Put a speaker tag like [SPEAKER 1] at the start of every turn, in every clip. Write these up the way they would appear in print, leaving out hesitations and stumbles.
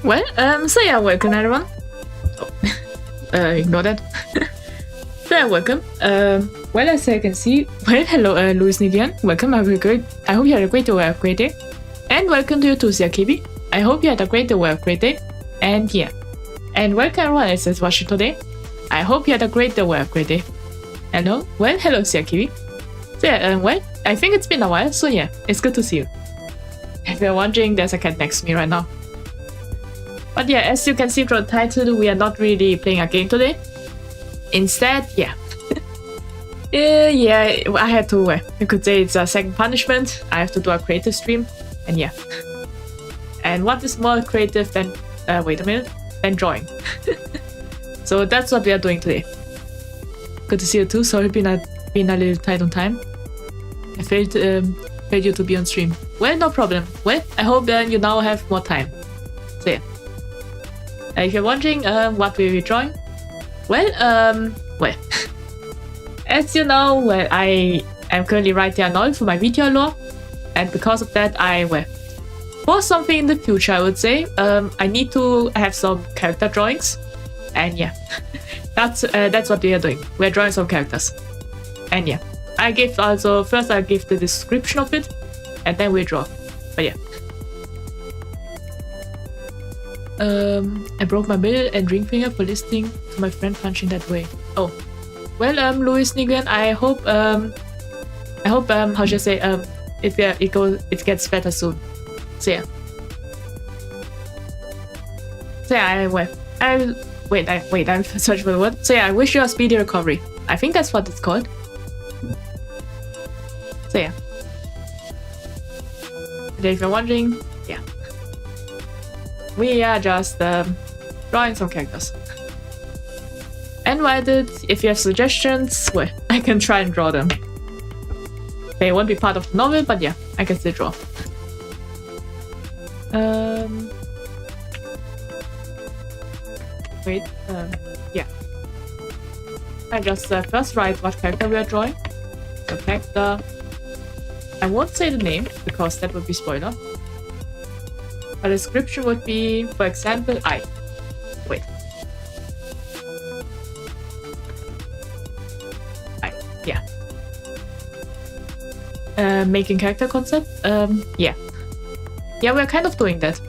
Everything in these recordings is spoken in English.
[SPEAKER 1] So yeah, welcome everyone. Oh, ignore that. So yeah, welcome. Well, as you can see, hello, Louis Nidian. Welcome. I hope you had a great day. And welcome to you too, Siakibi. I hope you had a great day. And yeah. And welcome everyone else that's watching today. I hope you had a great day. Hello. Well, hello, Siakibi. So yeah, I think it's been a while, so yeah, it's good to see you. If you're wondering, there's a cat next to me right now. But yeah, as you can see from the title, we are not really playing a game today. Instead, yeah. I had to, you could say it's a second punishment. I have to do a creative stream, and yeah. And what is more creative than, than drawing? So that's what we are doing today. Good to see you too. Sorry, been a little tight on time. I failed you to be on stream. Well, no problem. Well, I hope you now have more time. So yeah. If you're wondering what we'll be drawing, as you know, I am currently writing a novel for my video lore, and because of that, for something in the future, I would say, I need to have some character drawings, and yeah, that's what we are doing. We're drawing some characters, and yeah, first I give the description of it, and then we draw. But yeah. I broke my middle and ring finger for listening to my friend punching that way. Oh, well, Louis Nigrian, I hope, how should I say, it gets better soon. So yeah. So yeah, I'm searching for the word. So yeah, I wish you a speedy recovery. I think that's what it's called. So yeah. And if you're wondering, yeah. We are just drawing some characters. And if you have suggestions, I can try and draw them. They won't be part of the novel, but yeah, I can still draw. Yeah. I just first write what character we are drawing. The character, I won't say the name because that would be spoiler. A description would be, for example, yeah. Making character concept, yeah. Yeah, we're kind of doing that.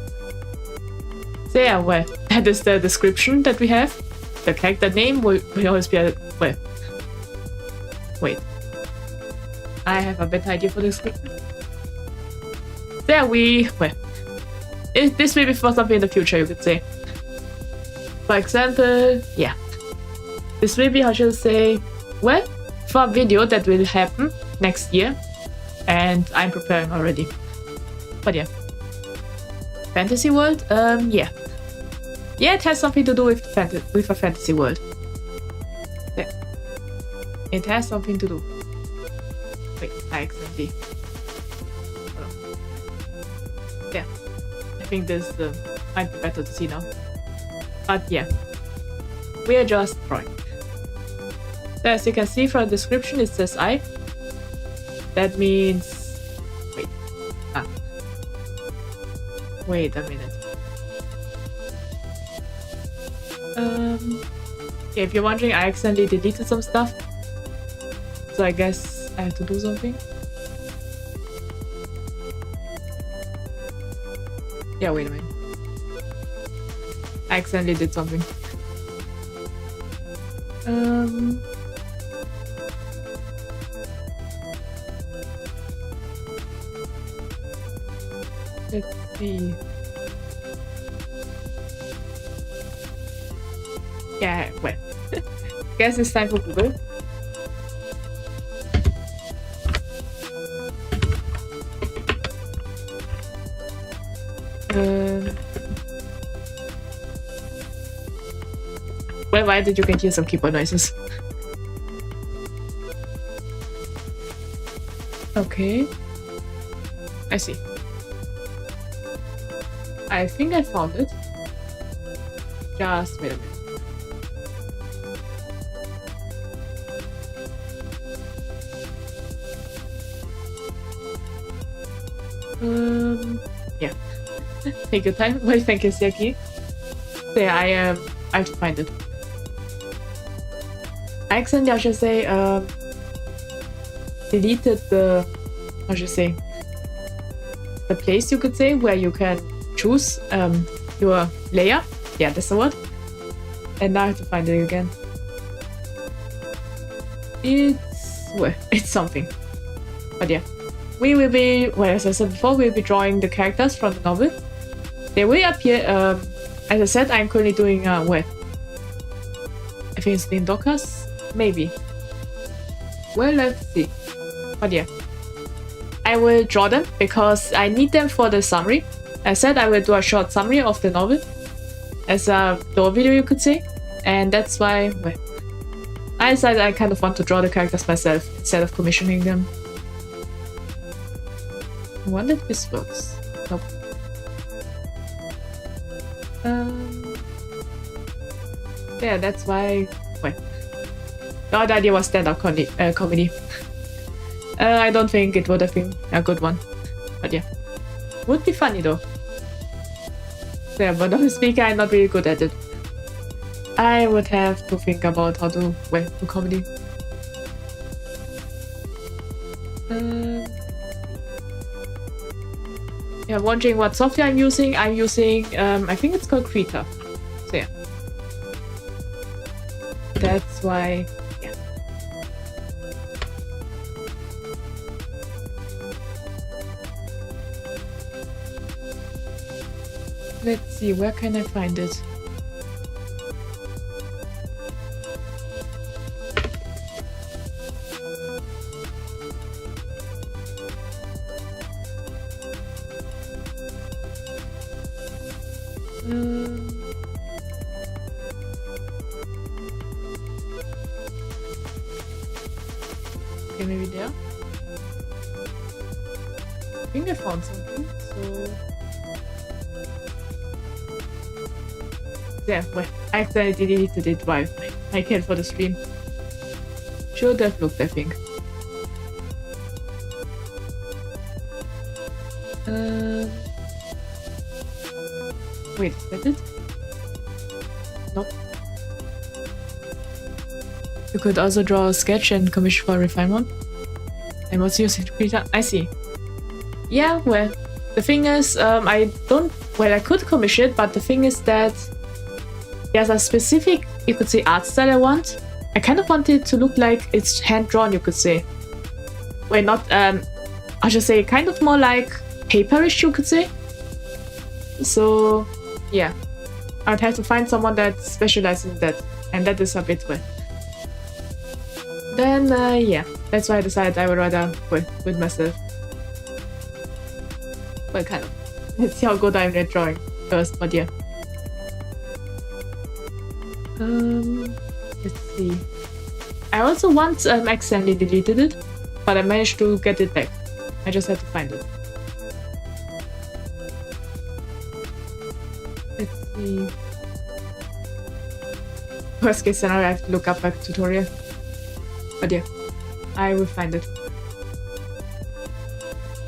[SPEAKER 1] So yeah, that is the description that we have. The character name will always be I have a better idea for the description. So yeah, this will be for something in the future, you could say. For example, yeah. This will be, how should I say, for a video that will happen next year. And I'm preparing already. But yeah. Fantasy world? Yeah. Yeah, it has something to do with a fantasy world. Yeah. It has something to do. Wait, I accidentally... Yeah. I think this might be better to see now. But yeah, we are just drawing. So as you can see from the description, it says I. That means... Wait a minute. Yeah, if you're wondering, I accidentally deleted some stuff. So I guess I have to do something. Yeah, wait a minute. I accidentally did something. Let's see. Yeah, guess it's time for Google. Why did you get hear some keyboard noises? Okay. I see. I think I found it. Just wait a minute. Yeah. Take your time. Well, thank you, Siaki. there, I have to find it. I accidentally, I should say, deleted the, how should I say, the place, you could say, where you can choose your layer. Yeah, that's the word. And now I have to find it again. It's something. But yeah, we will be, well, as I said before, we'll be drawing the characters from the novel. They will appear, as I said, I'm currently doing, I think it's in Dockers? Maybe. Well, let's see. But yeah, I will draw them because I need them for the summary. I said I will do a short summary of the novel as a door video, you could say. And that's why, well, I decided I kind of want to draw the characters myself instead of commissioning them. I wonder if this works. Nope. Yeah, that's why. Well, the other idea was stand-up comedy. I don't think it would have been a good one, but yeah, would be funny though. Yeah, but honestly, I'm not really good at it. I would have to think about how to, well, do comedy. Yeah, wondering what software I'm using. I'm using, I think it's called Krita. So yeah. That's why, yeah. Let's see, where can I find it? Okay, maybe there. I think I found something, so... Yeah, well, I accidentally deleted it while I can for the stream. Should have looked, I think. Wait, is that it? Nope. You could also draw a sketch and commission for a refined one. And what's using Krita? I see. Yeah, well, the thing is, I could commission it, but the thing is that there's a specific, you could say, art style I want. I kind of want it to look like it's hand-drawn, you could say. Well, not, I should say, kind of more like paperish, you could say. So, yeah. I would have to find someone that specializes in that. And that is a bit well. Then, yeah. That's why I decided I would rather with myself. Well, kind of. Let's see how good I'm at drawing first, but yeah. Let's see. I also once accidentally deleted it, but I managed to get it back. I just had to find it. Let's see. Worst case scenario, I have to look up a tutorial. But yeah, I will find it.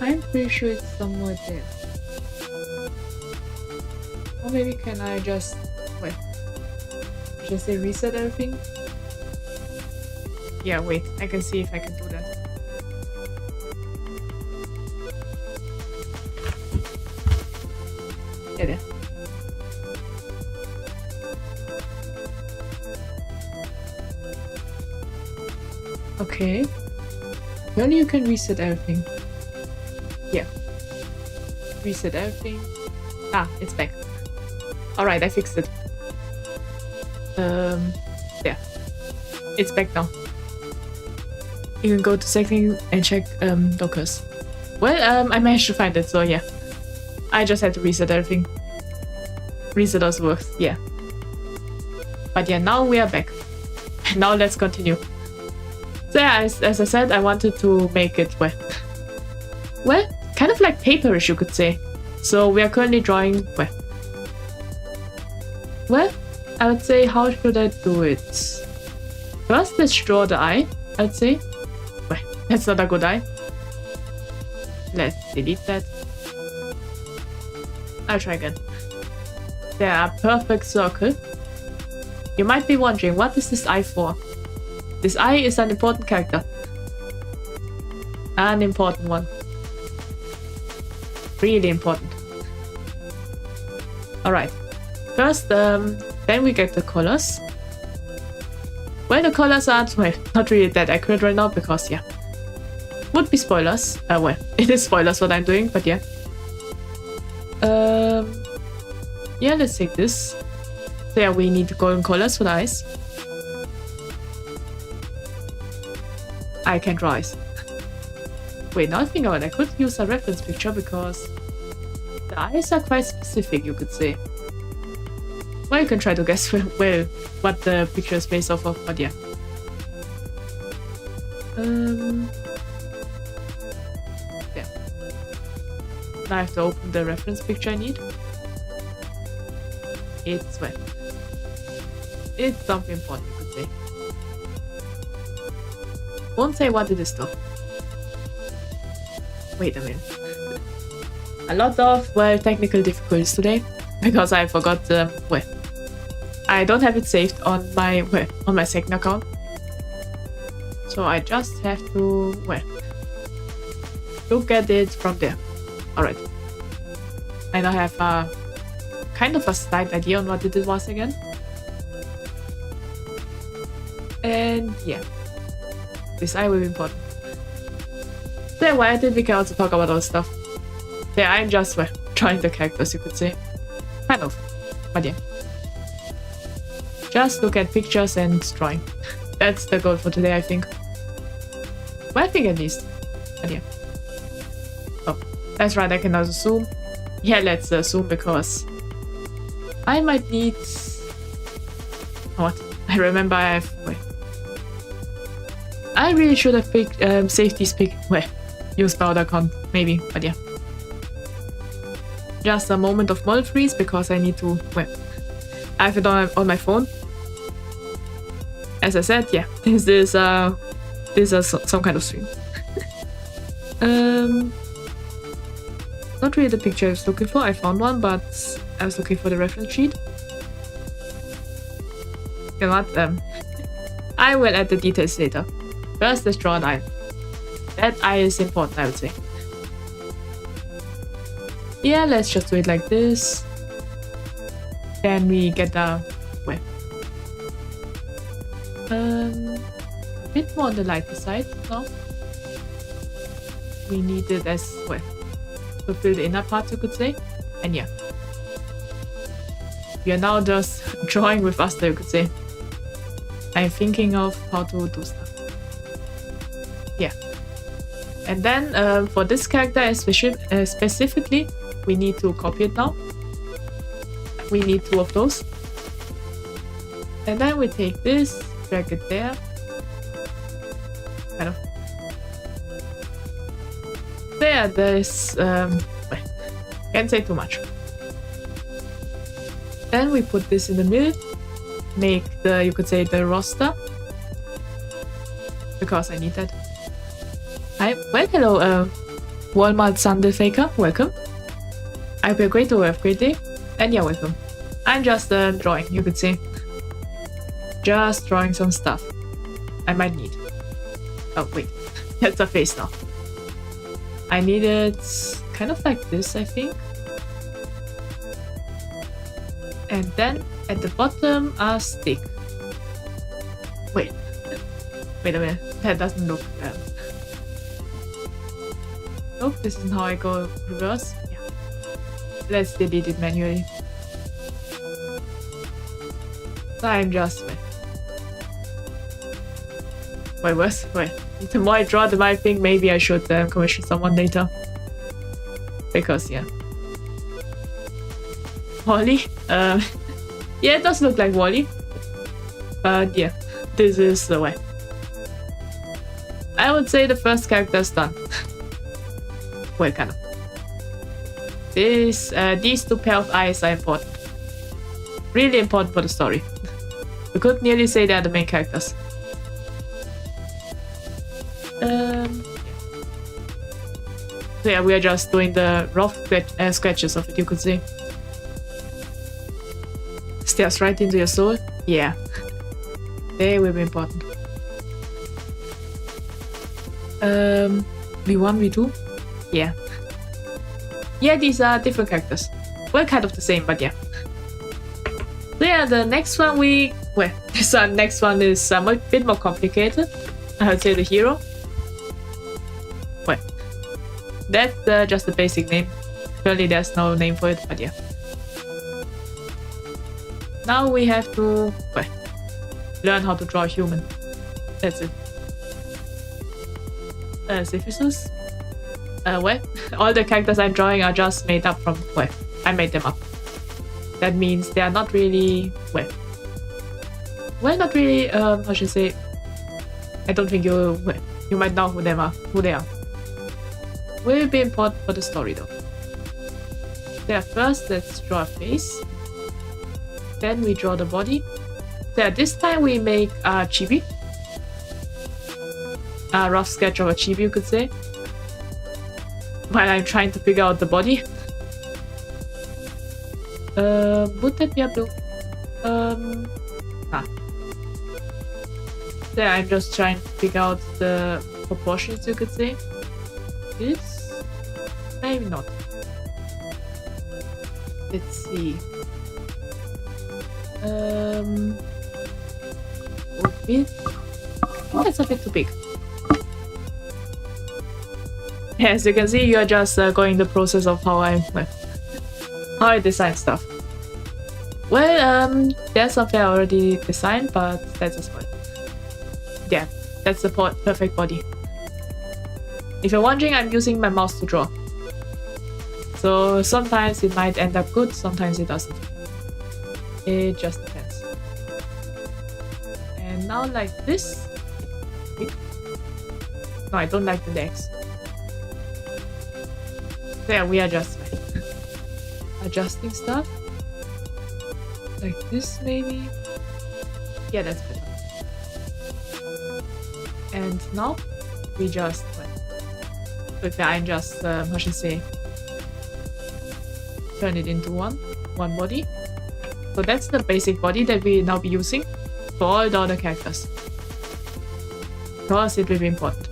[SPEAKER 1] I'm pretty sure it's somewhere there. Or maybe can I just... wait. Just say reset everything? Yeah, wait. I can see if I can do that. Yeah, there. Okay. Only you can reset everything. Yeah. Reset everything. Ah, it's back. Alright, I fixed it. Yeah. It's back now. You can go to settings and check Dockers. Well, I managed to find it, so yeah. I just had to reset everything. Reset also works, yeah. But yeah, now we are back. Now let's continue. So yeah, as I said, I wanted to make it, well, kind of like paperish, you could say. So we are currently drawing, well, I would say, how should I do it? First, let's draw the eye, I'd say. Well, that's not a good eye. Let's delete that. I'll try again. There are perfect circle. You might be wondering, what is this eye for? This eye is an important character. An important one. Really important. Alright. First, then we get the colors. Well, the colors aren't, well, not really that accurate right now because, yeah. Would be spoilers. Well, it is spoilers what I'm doing, but yeah. Yeah, let's take this. There, we need the golden colors for the eyes. I can't draw eyes. Wait, now I think about it, I could use a reference picture because the eyes are quite specific, you could say. Well, you can try to guess well what the picture is based off of, but yeah. Yeah. Now I have to open the reference picture I need. It's well. It's something important, you could say. Won't say what it is though. Wait a minute. A lot of, well, technical difficulties today because I forgot, well, I don't have it saved on my, well, on my second account. So I just have to, well, look at it from there. Alright. I now have a kind of a slight idea on what it was again. And yeah. This eye will be important. Then why did we can also talk about all stuff? Yeah, I'm just, well, drawing the characters, you could say. Kind of. But yeah. Just look at pictures and drawing. That's the goal for today, I think. Well, I think at least. But yeah. Oh, that's right, I can also zoom. Yeah, let's zoom because I might need... What? I remember I have... Wait. I really should have picked, saved these well, use powder account, maybe, but yeah. Just a moment of mold freeze because I need to, well, I have it on my phone. As I said, yeah, this is some kind of stream. Not really the picture I was looking for, I found one, but I was looking for the reference sheet. You know what, I will add the details later. First, let's draw an eye. That eye is important, I would say. Yeah, let's just do it like this. Then we get a... well... a bit more on the lighter side now. We need it as, well, to fill the inner part, you could say. And yeah. We are now just drawing with us, you could say. I'm thinking of how to do stuff. Yeah. And then for this character specifically, we need to copy it now. We need 2 of those. And then we take this, drag it there. Kind of. There's... well, can't say too much. Then we put this in the middle. Make the, you could say, the roster. Because I need that. Hi, well, hello, Walmart Sunday Faker, welcome. I hope you're great to have a great day, and yeah, welcome. I'm just drawing, you could say. Just drawing some stuff I might need. Oh, wait, that's a face now. I need it kind of like this, I think. And then at the bottom, a stick. Wait, wait a minute, that doesn't look... Nope, this isn't how I go reverse. Yeah. Let's delete it manually. I'm just... Wait, worse? Wait. The more I draw, the more I think maybe I should commission someone later. Because, yeah. Wally? Yeah, it does look like Wally. But yeah, this is the way. I would say the first character is done. Well, kind of. These 2 pair of eyes are important. Really important for the story. We could nearly say they are the main characters. So yeah, we are just doing the rough sketches of it, you could say. Stares right into your soul. Yeah. They will be important. V1, V2? Yeah. Yeah, these are different characters. Well, kind of the same, but yeah. So yeah, the next one this next one is a bit more complicated. I would say the hero. Well, that's just the basic name. Currently there's no name for it, but yeah. Now we have to, learn how to draw a human. That's it. Syphilis. All the characters I'm drawing are just made up from, I made them up. That means they are not really, not really, how should I say, I don't think you might know who they are. Will be important for the story though. There, first let's draw a face. Then we draw the body. There, this time we make a chibi. A rough sketch of a chibi, you could say. While I'm trying to figure out the body. Would that be a blue? There, I'm just trying to figure out the proportions, you could say. This? Maybe not. Let's see. That's a bit too big. As you can see, you are just going the process of how I design stuff. Well, there's something I already designed, but that's as well. Yeah, that's the perfect body. If you're wondering, I'm using my mouse to draw. So sometimes it might end up good, sometimes it doesn't. It just depends. And now like this. No, I don't like the legs. There, we are just adjusting stuff. Like this, maybe? Yeah, that's better. And now, we just... I'm just, how should I say... turn it into one body. So that's the basic body that we now be using for all the other characters. Because it will be important.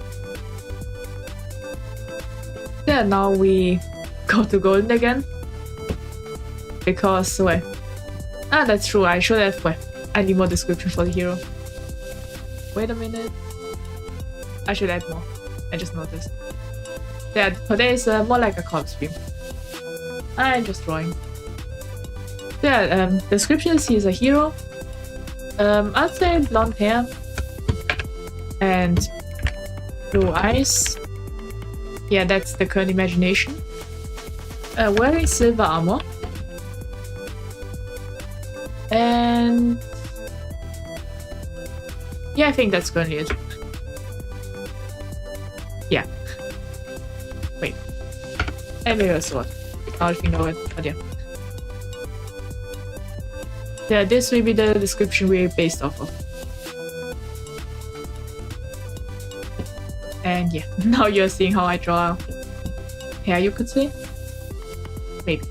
[SPEAKER 1] Yeah, now we go to golden again. Because, that's true, I should have, I need more description for the hero. Wait a minute. I should add more. I just noticed. Yeah, today is more like a comp stream. I'm just drawing. Yeah, description is he's a hero. I'd say blonde hair. And blue eyes. Yeah, that's the current imagination. Wearing silver armor. And... yeah, I think that's currently it. Yeah. Wait. And maybe a sword. I think of it, but yeah. Yeah, this will be the description we're based off of. And yeah, now you're seeing how I draw hair, you could say? Maybe.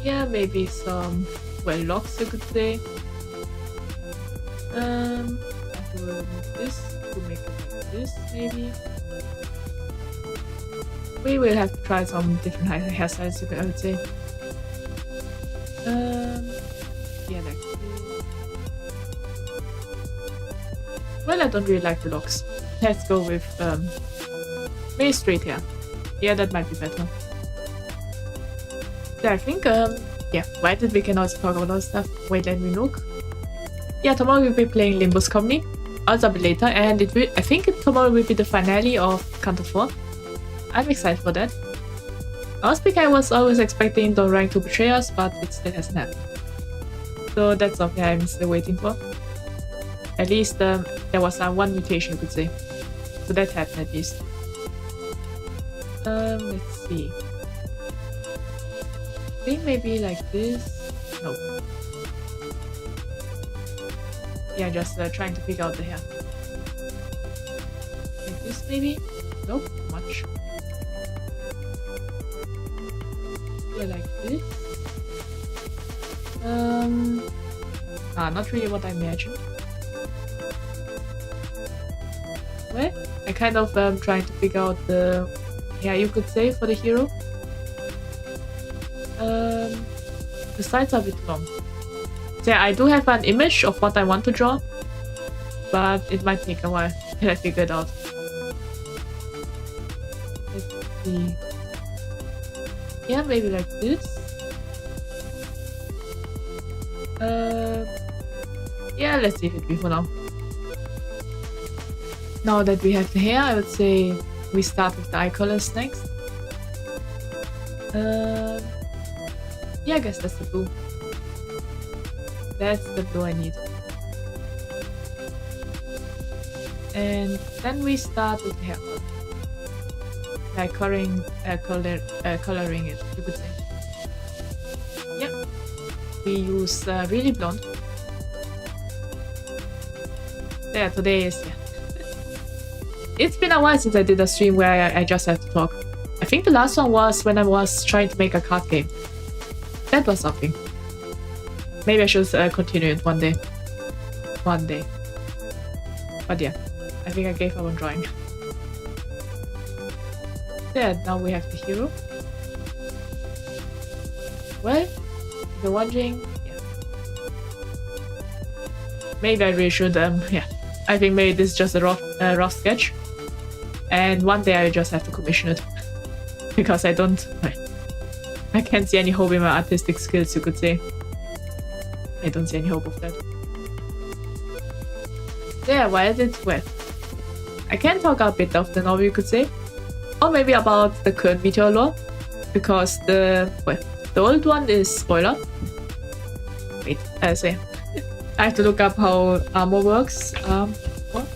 [SPEAKER 1] Yeah, maybe some, locks, you could say. I have to remove this to make it like this, maybe. We will have to try some different hairstyles, I would say. Yeah, like this. Well, I don't really like the locks. Let's go with very straight hair. Yeah, that might be better. Yeah, I think, yeah, why did we can also talk about other stuff? Wait, let me look. Yeah, tomorrow we'll be playing Limbus Company. Also a bit later, and it will, I think tomorrow will be the finale of Canto 4. I'm excited for that. Last week I was always expecting the rank to betray us, but it still hasn't happened. So that's something I'm still waiting for. At least there was one mutation, you could say. So that happened at least. Let's see. I think maybe like this. No. Yeah, just trying to figure out the hair. Like this maybe? Nope, too much. Yeah, like this. Not really what I imagined. Well, I kind of trying to figure out the hair, you could say, for the hero. The sides are a bit long. So yeah, I do have an image of what I want to draw, but it might take a while till I figure it out. Let's see. Yeah, maybe like this. Yeah, let's leave it be for now. Now that we have the hair, I would say we start with the eye colors next. Yeah, I guess that's the blue. That's the blue I need. And then we start with the hair color. Like coloring it, you could say. Yeah. We use really blonde. Yeah, today is, yeah. It's been a while since I did a stream where I just have to talk. I think the last one was when I was trying to make a card game. That was something. Maybe I should continue it one day. One day. But yeah, I think I gave up on drawing. Yeah, now we have the hero. Well, if you're wondering, yeah. Maybe I really should, yeah. I think maybe this is just a rough sketch. And one day I just have to commission it. Because I can't see any hope in my artistic skills, you could say. I don't see any hope of that. Yeah, well, I can talk a bit of the novel, you could say. Or maybe about the current Meteor lore. Because the old one is spoiler. Wait, I say. I have to look up how armor works. What?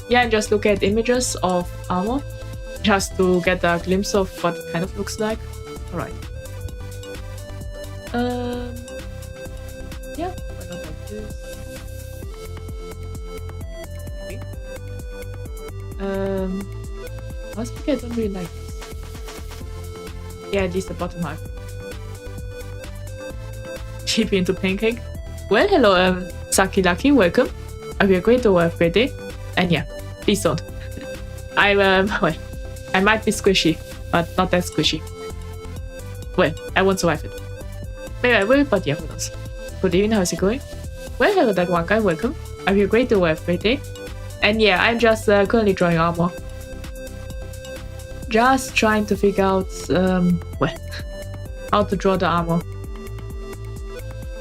[SPEAKER 1] Yeah, and just look at images of armor. Just to get a glimpse of what it kind of looks like. Alright. Yeah, why not like this? Okay. Last week I don't really like this. Yeah, at least the bottom half. Chippy into pancake. Well, hello, Saki Lucky, welcome. I hope you're great or have a great day. And yeah, please don't. Well, I might be squishy, but not that squishy. Well, I won't survive it. Maybe I will, but yeah, who knows. Good evening, how's it going? Well, hello, that one guy, welcome. I hope you're great or have a great day. And yeah, I'm just currently drawing armor. Just trying to figure out, well, how to draw the armor.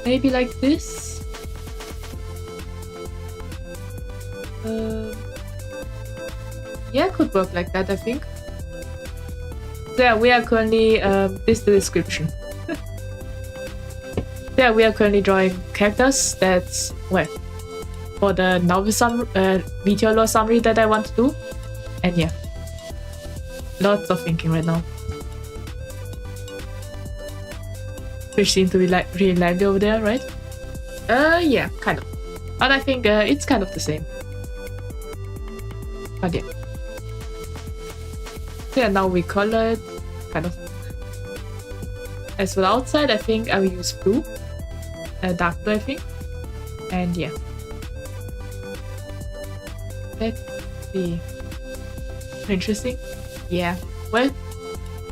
[SPEAKER 1] Maybe like this. Yeah, could work like that, I think. So yeah, we are currently, this is the description. Yeah, we are currently drawing characters that's, well, for the novel Meteor lore summary that I want to do. And yeah, lots of thinking right now. Which seems to be like really lively over there, right? Yeah, kind of. But I think it's kind of the same. But yeah. So yeah, now we color it, kind of. As for the outside, I think I will use blue. Dark blue, I think. And yeah. Let's see. Interesting. Yeah. Well,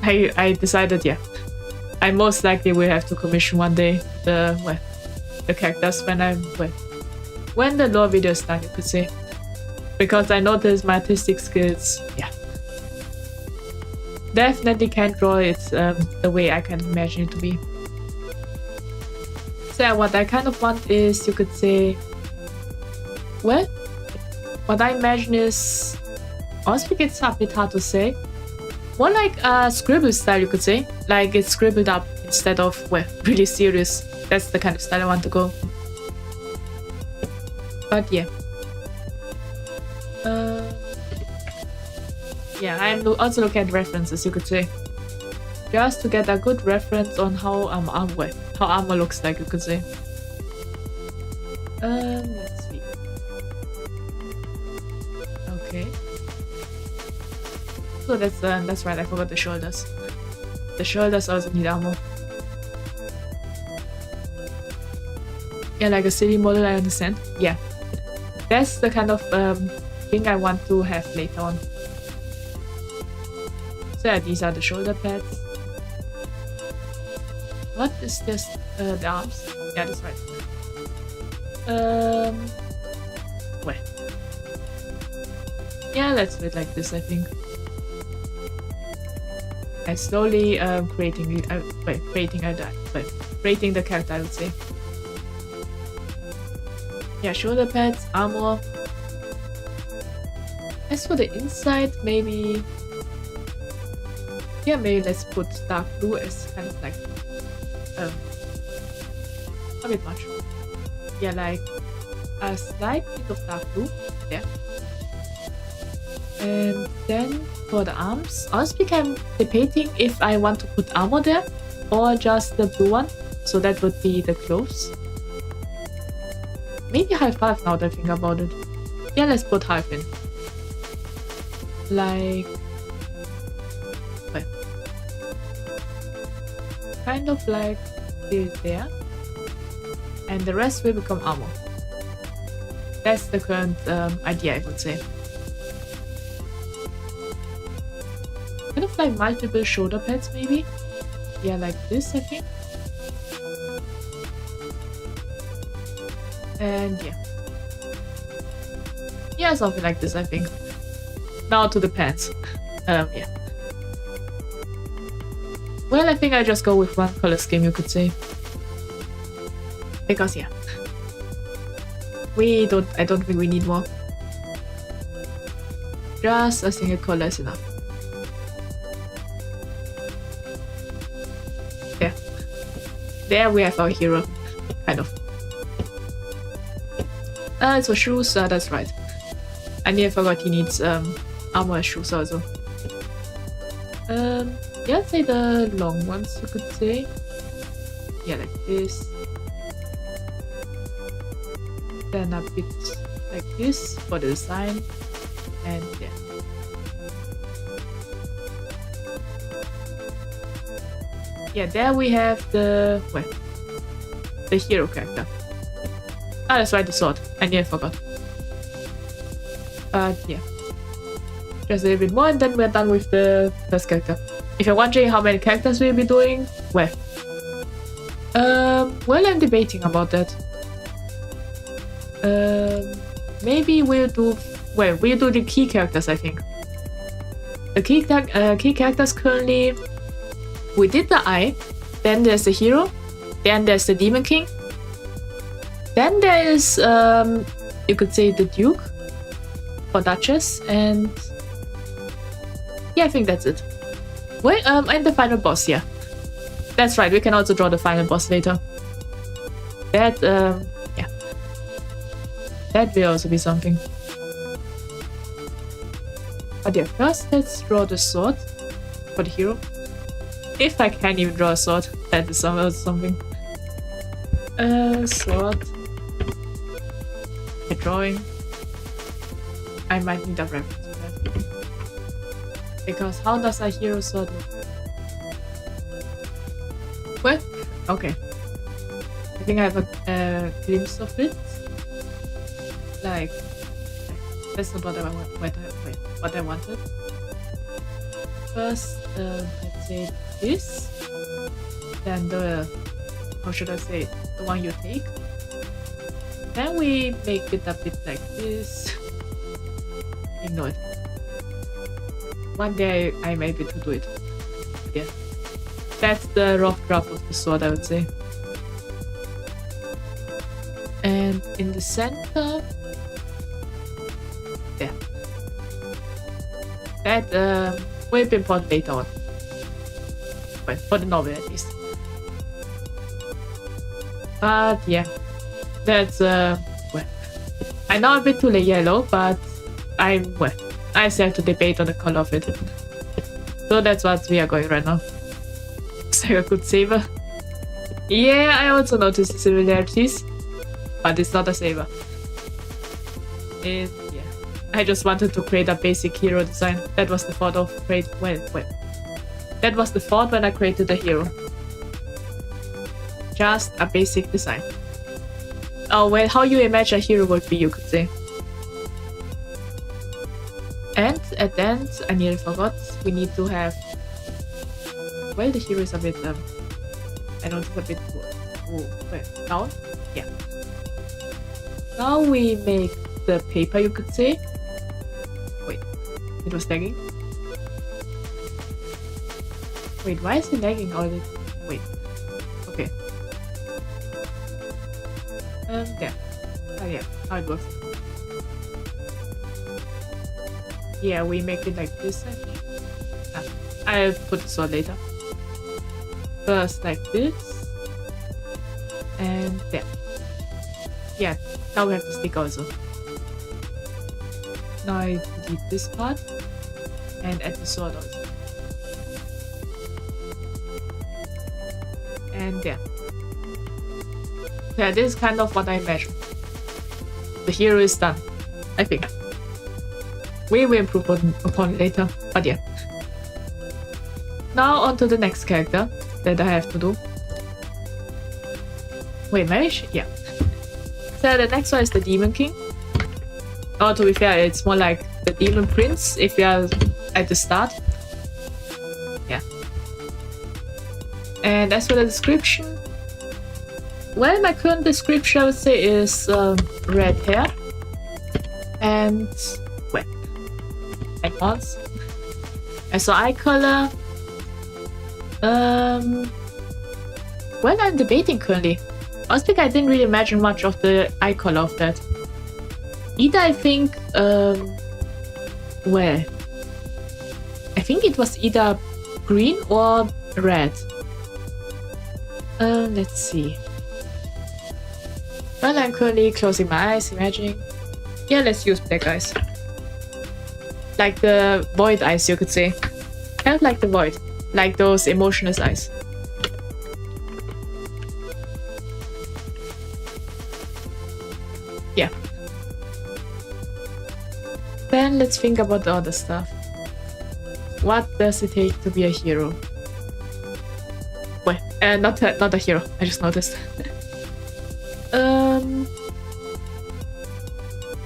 [SPEAKER 1] I decided, yeah. I most likely will have to commission one day the characters when the lore video is done, you could say. Because I noticed my artistic skills, yeah. Definitely can't draw it the way I can imagine it to be. So yeah, what I kind of want is, you could say, well, what I imagine is, honestly it's a bit hard to say. More like a scribble style, you could say. Like it's scribbled up instead of, well, really serious. That's the kind of style I want to go. But yeah. Yeah, I'm also looking at references, you could say. Just to get a good reference on how armor looks like, you could say. Let's see. Okay. So that's right, I forgot the shoulders. The shoulders also need armor. Yeah, like a silly model, I understand. Yeah. That's the kind of thing I want to have later on. So yeah, these are the shoulder pads. What is this? The arms? Yeah, that's right. Well. Yeah, let's do it like this, I think. And slowly creating the character, I would say. Yeah, shoulder pads, armor. As for the inside, maybe... Yeah, maybe let's put dark blue as kind of like... a bit much. Yeah, like a slight bit of dark blue there. And then for the arms, honestly I'm debating if I want to put armor there or just the blue one. So that would be the clothes. Maybe half now that I think about it. Yeah, let's put half in. Like... well, kind of like there. And the rest will become armor. That's the current idea, I would say. Kind of like multiple shoulder pads, maybe? Yeah, like this, I think. And yeah. Yeah, something like this, I think. Now to the pants. Yeah. Well, I think I just go with one color scheme, you could say. Because yeah. I don't think we need more. Just a single color is enough. There we have our hero, kind of. As for shoes, that's right. I nearly forgot he needs armor and shoes also. Yeah, I'd say the long ones, you could say. Yeah, like this. Then a bit like this for the design. And yeah. Yeah, there we have the... well, the hero character. Ah, that's right, the sword. I nearly forgot. But yeah. Just a little bit more and then we're done with the first character. If you're wondering how many characters we'll be doing, well... well, I'm debating about that. Maybe we'll do... well, we'll do the key characters, I think. The key characters currently... we did the Eye, then there's the hero, then there's the Demon King, then there is, you could say the Duke, or Duchess, and yeah, I think that's it. Well, and the final boss, yeah. That's right, we can also draw the final boss later. That, yeah. That will also be something. But yeah, first let's draw the sword for the hero. If I can even draw a sword, that is something. Sword. A drawing. I might need a reference for that. Because how does a hero sword look? Well, okay. I think I have a glimpse of it. Like, that's not what I wanted. First, I'd say this, then the, how should I say it, the one you take. Then we make it a bit like this. Ignore it. One day I may be able to do it. Yeah. That's the rough draft of the sword, I would say. And in the center, there. That will be important later on. Well, for the novel at least. But yeah, that's well, I know a bit too yellow, but I still have to debate on the color of it. So that's what we are going right now. Looks like a good saber. Yeah, I also noticed the similarities, but it's not a saber. Yeah, I just wanted to create a basic hero design. That was the thought of that was the thought when I created the hero. Just a basic design. Oh well, how you imagine a hero would be, you could say. And at the end, I nearly forgot, we need to have... Well, the hero is a bit... I know it's a bit... down? Yeah. Now we make the paper, you could say. Wait, it was lagging. Wait, why is it lagging all this? Wait. Okay. There. Oh yeah, how it works. Yeah, we make it like this, I think. I'll put the sword later. First like this. And there. Yeah, now we have the stick also. Now I delete this part. And add the sword also. And there. Yeah, this is kind of what I imagine. The hero is done, I think. We will improve upon it later, but yeah. Now on to the next character that I have to do. Wait, maybe? Yeah. So the next one is the Demon King. Oh, to be fair, it's more like the Demon Prince if we are at the start. Yeah. And as for the description, well, my current description I would say is red hair and well, and horns. And so eye color. Well, I'm debating currently. I think I didn't really imagine much of the eye color of that. Either I think, well, I think it was either green or red. Let's see. Well, I'm currently closing my eyes, imagining. Yeah, let's use black eyes. Like the void eyes, you could say. Kind of like the void. Like those emotionless eyes. Yeah. Then let's think about the other stuff. What does it take to be a hero? Well, not a hero, I just noticed.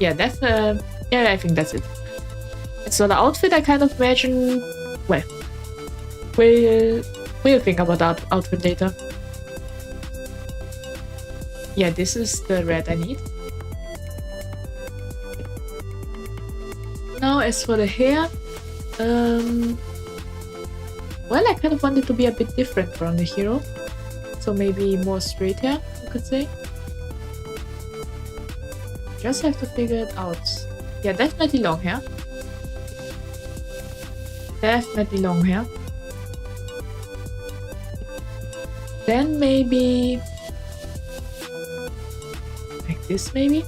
[SPEAKER 1] Yeah, that's yeah, I think that's it. And so the outfit I kind of imagine, well, we'll think about that outfit later. Yeah, this is the red I need. Now as for the hair, well, I kind of want it to be a bit different from the hero. So maybe more straight hair, you could say. Just have to figure it out. Yeah, definitely long hair. Definitely long hair. Then maybe... like this, maybe?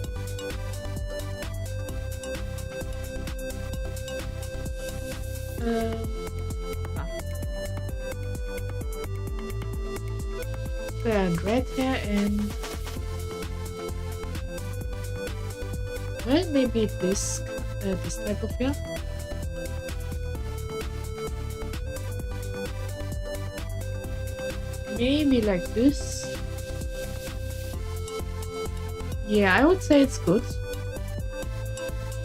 [SPEAKER 1] And red hair and... well, maybe this type of hair. Maybe like this. Yeah, I would say it's good.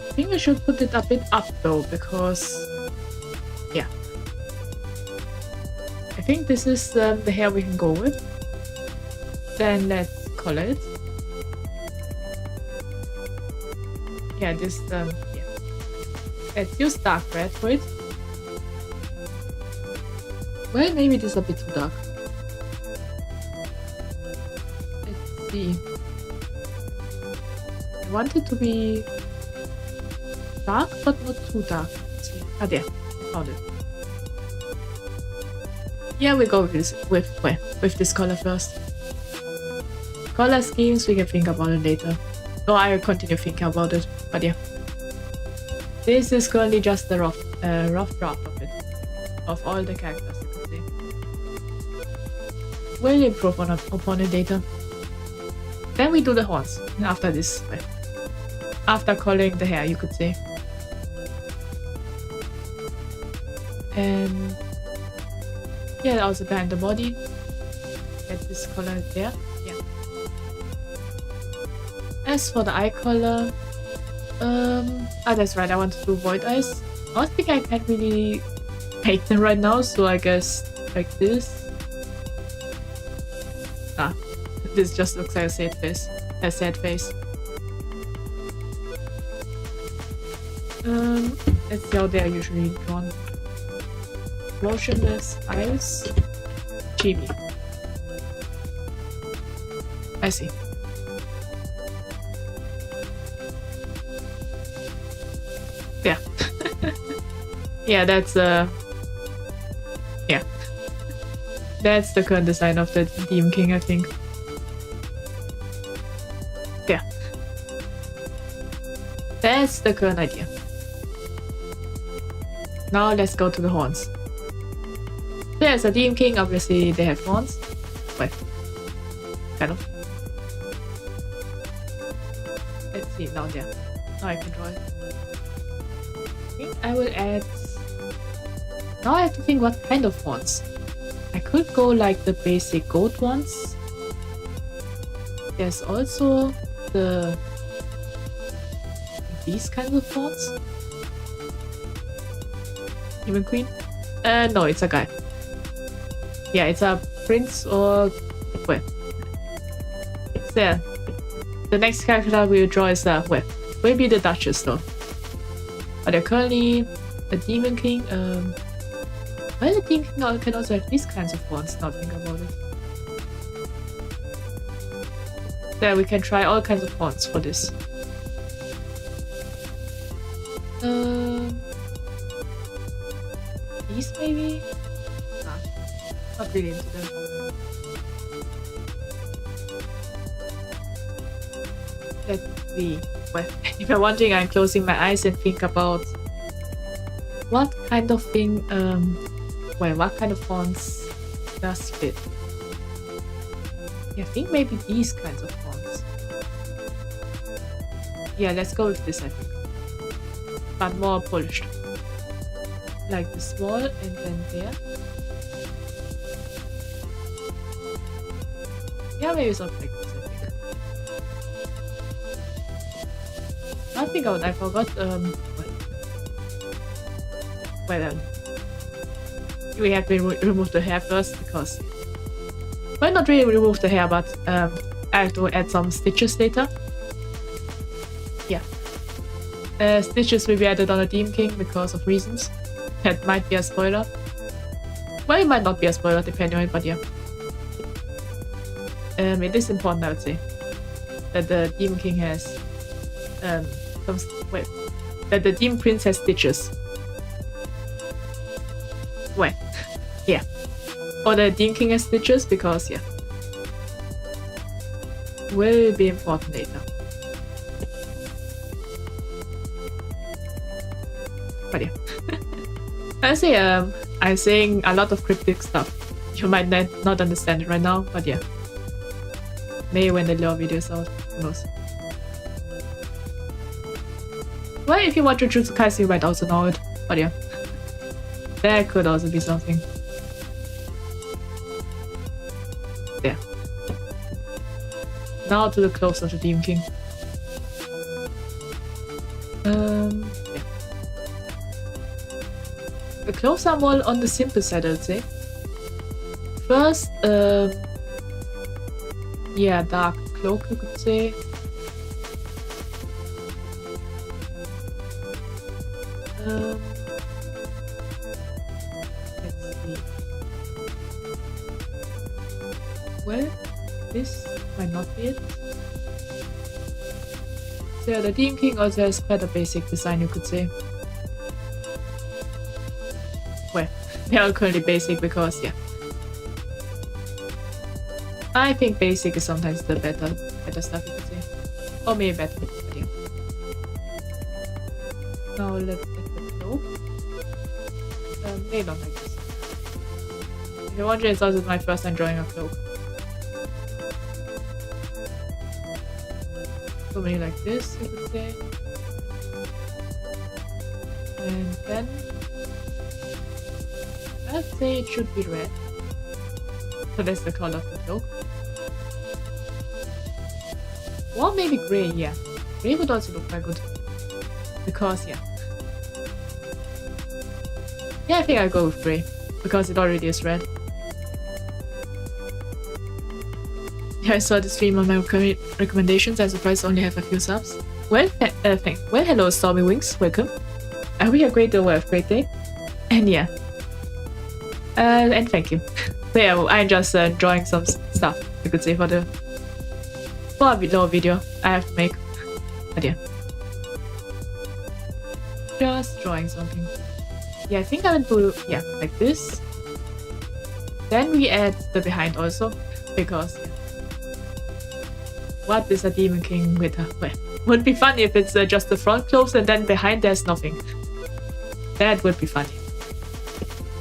[SPEAKER 1] I think I should put it a bit up though, because... yeah. I think this is the hair we can go with. Then let's color it. Yeah, this, yeah. Let's use dark red for it. Well, maybe this is a bit too dark. Let's see. I want it to be dark, but not too dark. Let's see. Ah, there. I found it. Yeah, we go with this, with this color first. Color schemes, we can think about it later. No, I'll continue thinking about it, but yeah. This is currently just the rough draft of it. Of all the characters, you could say. We'll improve upon it later. Then we do the horns, after this. After coloring the hair, you could say. And yeah, also behind the body. Get this color there. Yeah. As for the eye color, that's right, I wanted to do void eyes. I don't think I can't really make them right now, so I guess like this. This just looks like a sad face. A sad face. Let's see how they are usually drawn. Motionless eyes. Chibi. I see. Yeah. Yeah, that's yeah. That's the current design of the Demon King, I think. Yeah. That's the current idea. Now let's go to the horns. There's a Demon King, obviously they have horns. Well, kind of. Let's see, now there. Now I can draw it. I think I will add... Now I have to think what kind of horns. I could go like the basic goat ones. There's also these kinds of horns. Demon Queen? No, it's a guy. Yeah, it's a prince or... Well. There. The next character we will draw is well, will be the Duchess though. But they're currently a Demon King. Well, the Demon King can also have these kinds of horns, now think about it. There, we can try all kinds of horns for this. These maybe? Nah, not really into them. Let's see. Well, if you're wondering, I'm closing my eyes and think about what kind of thing, what kind of fonts does fit. Yeah, I think maybe these kinds of fonts. Yeah, let's go with this, I think. But more polished. Like the small and then there. Yeah, maybe something like this, I think. I forgot, we have to remove the hair first because... Well, not really remove the hair, but I have to add some stitches later. Yeah. Stitches will be added on the Demon King because of reasons. That might be a spoiler. Well, it might not be a spoiler, depending on it, but yeah. It is important, I would say, that the Demon King has that the Demon Prince has stitches. Well, yeah. Or the Demon King has stitches, because, yeah. Will be important later. But yeah. Honestly, I'm saying a lot of cryptic stuff. You might not understand it right now, but yeah. Maybe when the lore video is out, who knows. Well, if you watch Jujutsu Kaisen, you might also know it, but yeah. That could also be something. There. Now to the close of the Demon King. Yeah. The clothes are more on the simple side, I'd say. First, yeah, dark cloak, you could say. Let's see. Well, this might not be it. So the Demon King also has quite a basic design, you could say. Well, they are currently basic because, yeah. I think basic is sometimes the better stuff, you could say. Or maybe better, but yeah. Now let's get the cloak. Maybe not like this. If you're wondering, it's also my first time drawing a cloak. So maybe like this, you could say. And then... I'd say it should be red. So that's the color of the cloak. Or maybe grey, yeah. Grey would also look quite good. Because, yeah. Yeah, I think I'll go with grey. Because it already is red. Yeah, I saw the stream on my recommendations. I'm surprised I only have a few subs. Well, hello Stormy Wings. Welcome. I hope you have a great day. And yeah. And thank you. So yeah, I'm just drawing some stuff, you could say, for a little video I have to make. But yeah. Just drawing something. Yeah, I think I will do, yeah, like this. Then we add the behind also, because, yeah. What is a Demon King with a... Well, would be funny if it's just the front clothes and then behind there's nothing. That would be funny.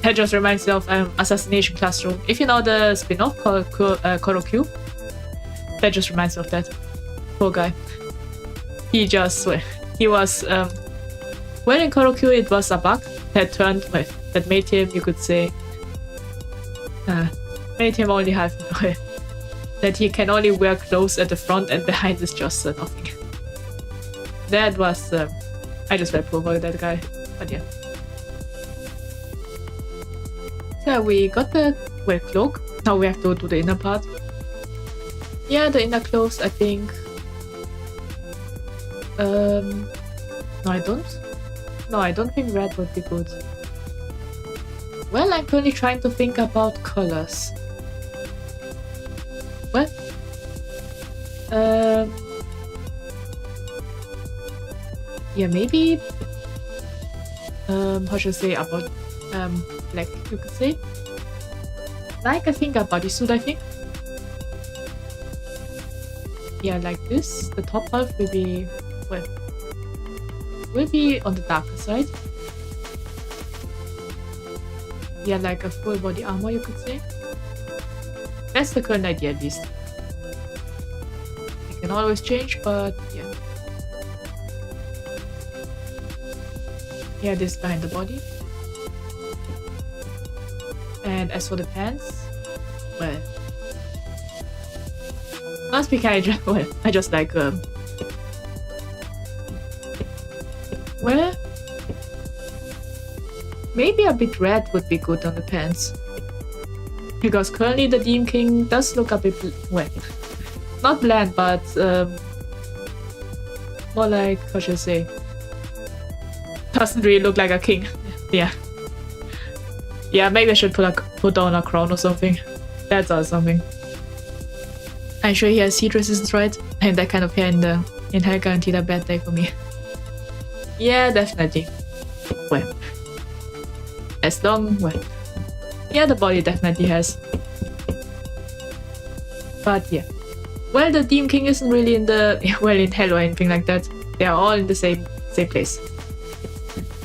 [SPEAKER 1] That just reminds me of Assassination Classroom. If you know the spin-off called Korokyu, that just reminds me of that. Poor guy. He just... Well, he was... well, in Korokyu it was a bug that turned... Well, that made him, you could say... made him only have... that he can only wear clothes at the front and behind is just nothing. That was... I just felt poor for that guy. But yeah. So we got the cloak. Now we have to do the inner part. Yeah, the inner clothes, I think... No, I don't. No, I don't think red would be good. Well, I'm currently trying to think about colors. Well... yeah, maybe... how should I say about... black, you could say. Like, I think a bodysuit, I think. Yeah, like this. The top half will be... well... will be on the darker side. Yeah, like a full body armor, you could say. That's the current idea, at least. It can always change, but yeah. Yeah, this behind the body. And as for the pants, well, must be kind of, well, I just like, well, maybe a bit red would be good on the pants. Because currently the Demon King does look a bit, well, not bland, but, more like, how should I say, doesn't really look like a king. Yeah. Yeah, maybe I should put on a crown or something. That's also something. I'm sure he has heat resistance, right? And that kind of hair in Hell guaranteed a bad day for me. Yeah, definitely. Well. As long... well. Yeah, the body definitely has. But yeah. Well, the Demon King isn't really in the... well, in Hell or anything like that. They are all in the same place.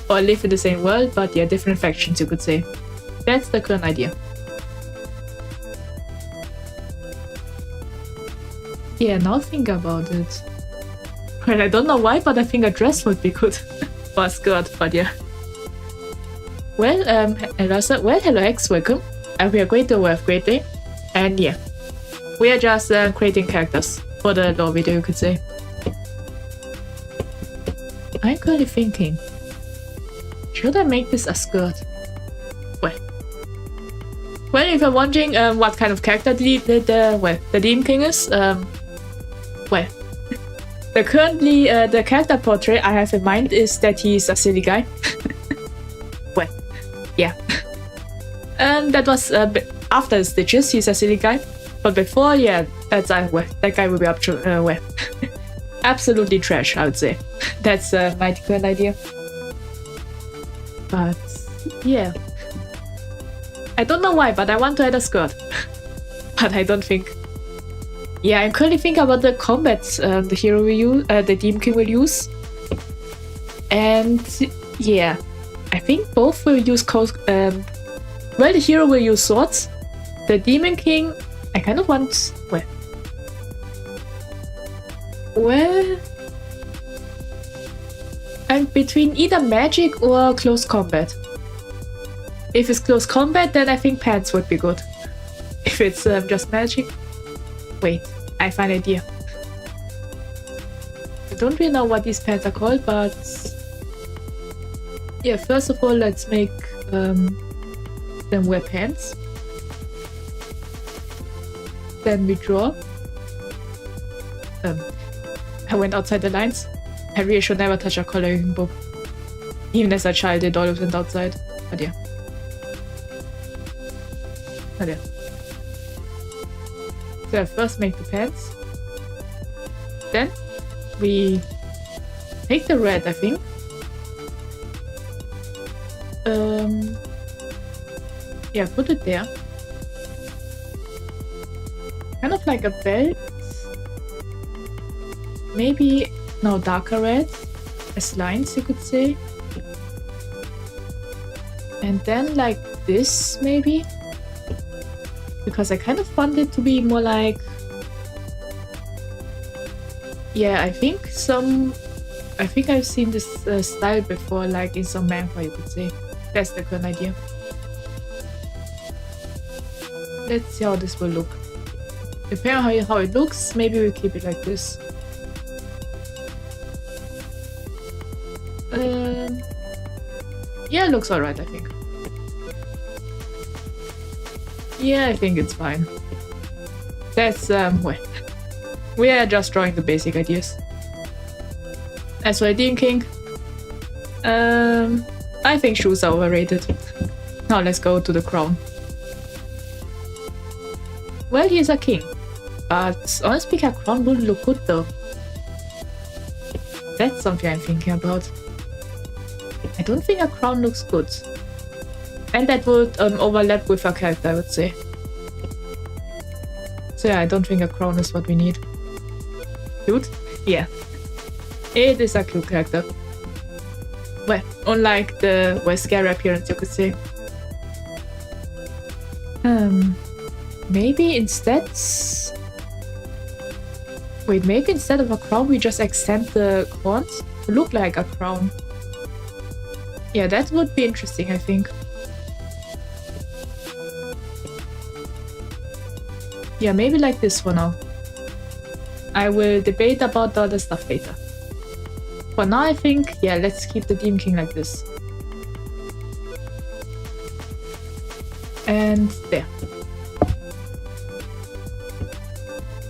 [SPEAKER 1] Or live in the same world, but yeah, different factions, you could say. That's the current idea. Yeah, now think about it. Well, I don't know why, but I think a dress would be good. Or a skirt, but yeah. Well, hello X, welcome. I hope you have a great day. And yeah, we are just creating characters for the lore video, you could say. I'm currently thinking, should I make this a skirt? Well, if you're wondering what kind of character the Demon King is, well, the character portrait I have in mind is that he's a silly guy. Well, yeah. And that was after the stitches, he's a silly guy. But before, yeah, that's well, that guy will be up to well, absolutely trash, I would say. That's my current idea. But yeah. I don't know why, but I want to add a skirt. But I don't think... yeah, I'm currently thinking about the combats the hero will use, the Demon King will use. And yeah, I think both will use well, the hero will use swords. The Demon King, I kind of want... well... I'm between either magic or close combat. If it's close combat, then I think pants would be good. If it's just magic. Wait, I find an idea. I don't really know what these pants are called, but yeah, first of all, let's make them wear pants. Then we draw. I went outside the lines. I really should never touch a coloring book. Even as a child, it always went outside. But yeah. But yeah. So I first make the pants. Then we take the red, I think. Yeah, put it there. Kind of like a belt. Maybe no darker red. As lines, you could say. And then like this, maybe. Because I kind of want it to be more like... Yeah, I think I've seen this style before, like in some manga, you could say. That's the current idea. Let's see how this will look. Depending on how it looks, maybe we keep it like this. Yeah, it looks alright, I think. Yeah, I think it's fine. That's, well, we are just drawing the basic ideas. As for the Demon King, I think shoes are overrated. Now let's go to the crown. Well, he is a king, but honestly, a crown wouldn't look good though. That's something I'm thinking about. I don't think a crown looks good. And that would overlap with our character, I would say. So yeah, I don't think a crown is what we need. Cute? Yeah. It is a cute character. Well, unlike the scary appearance, you could say. Maybe instead... Wait, maybe instead of a crown, we just extend the horns to look like a crown. Yeah, that would be interesting, I think. Yeah, maybe like this for now. I will debate about the other stuff later. For now, I think, yeah, let's keep the Demon King like this. And there.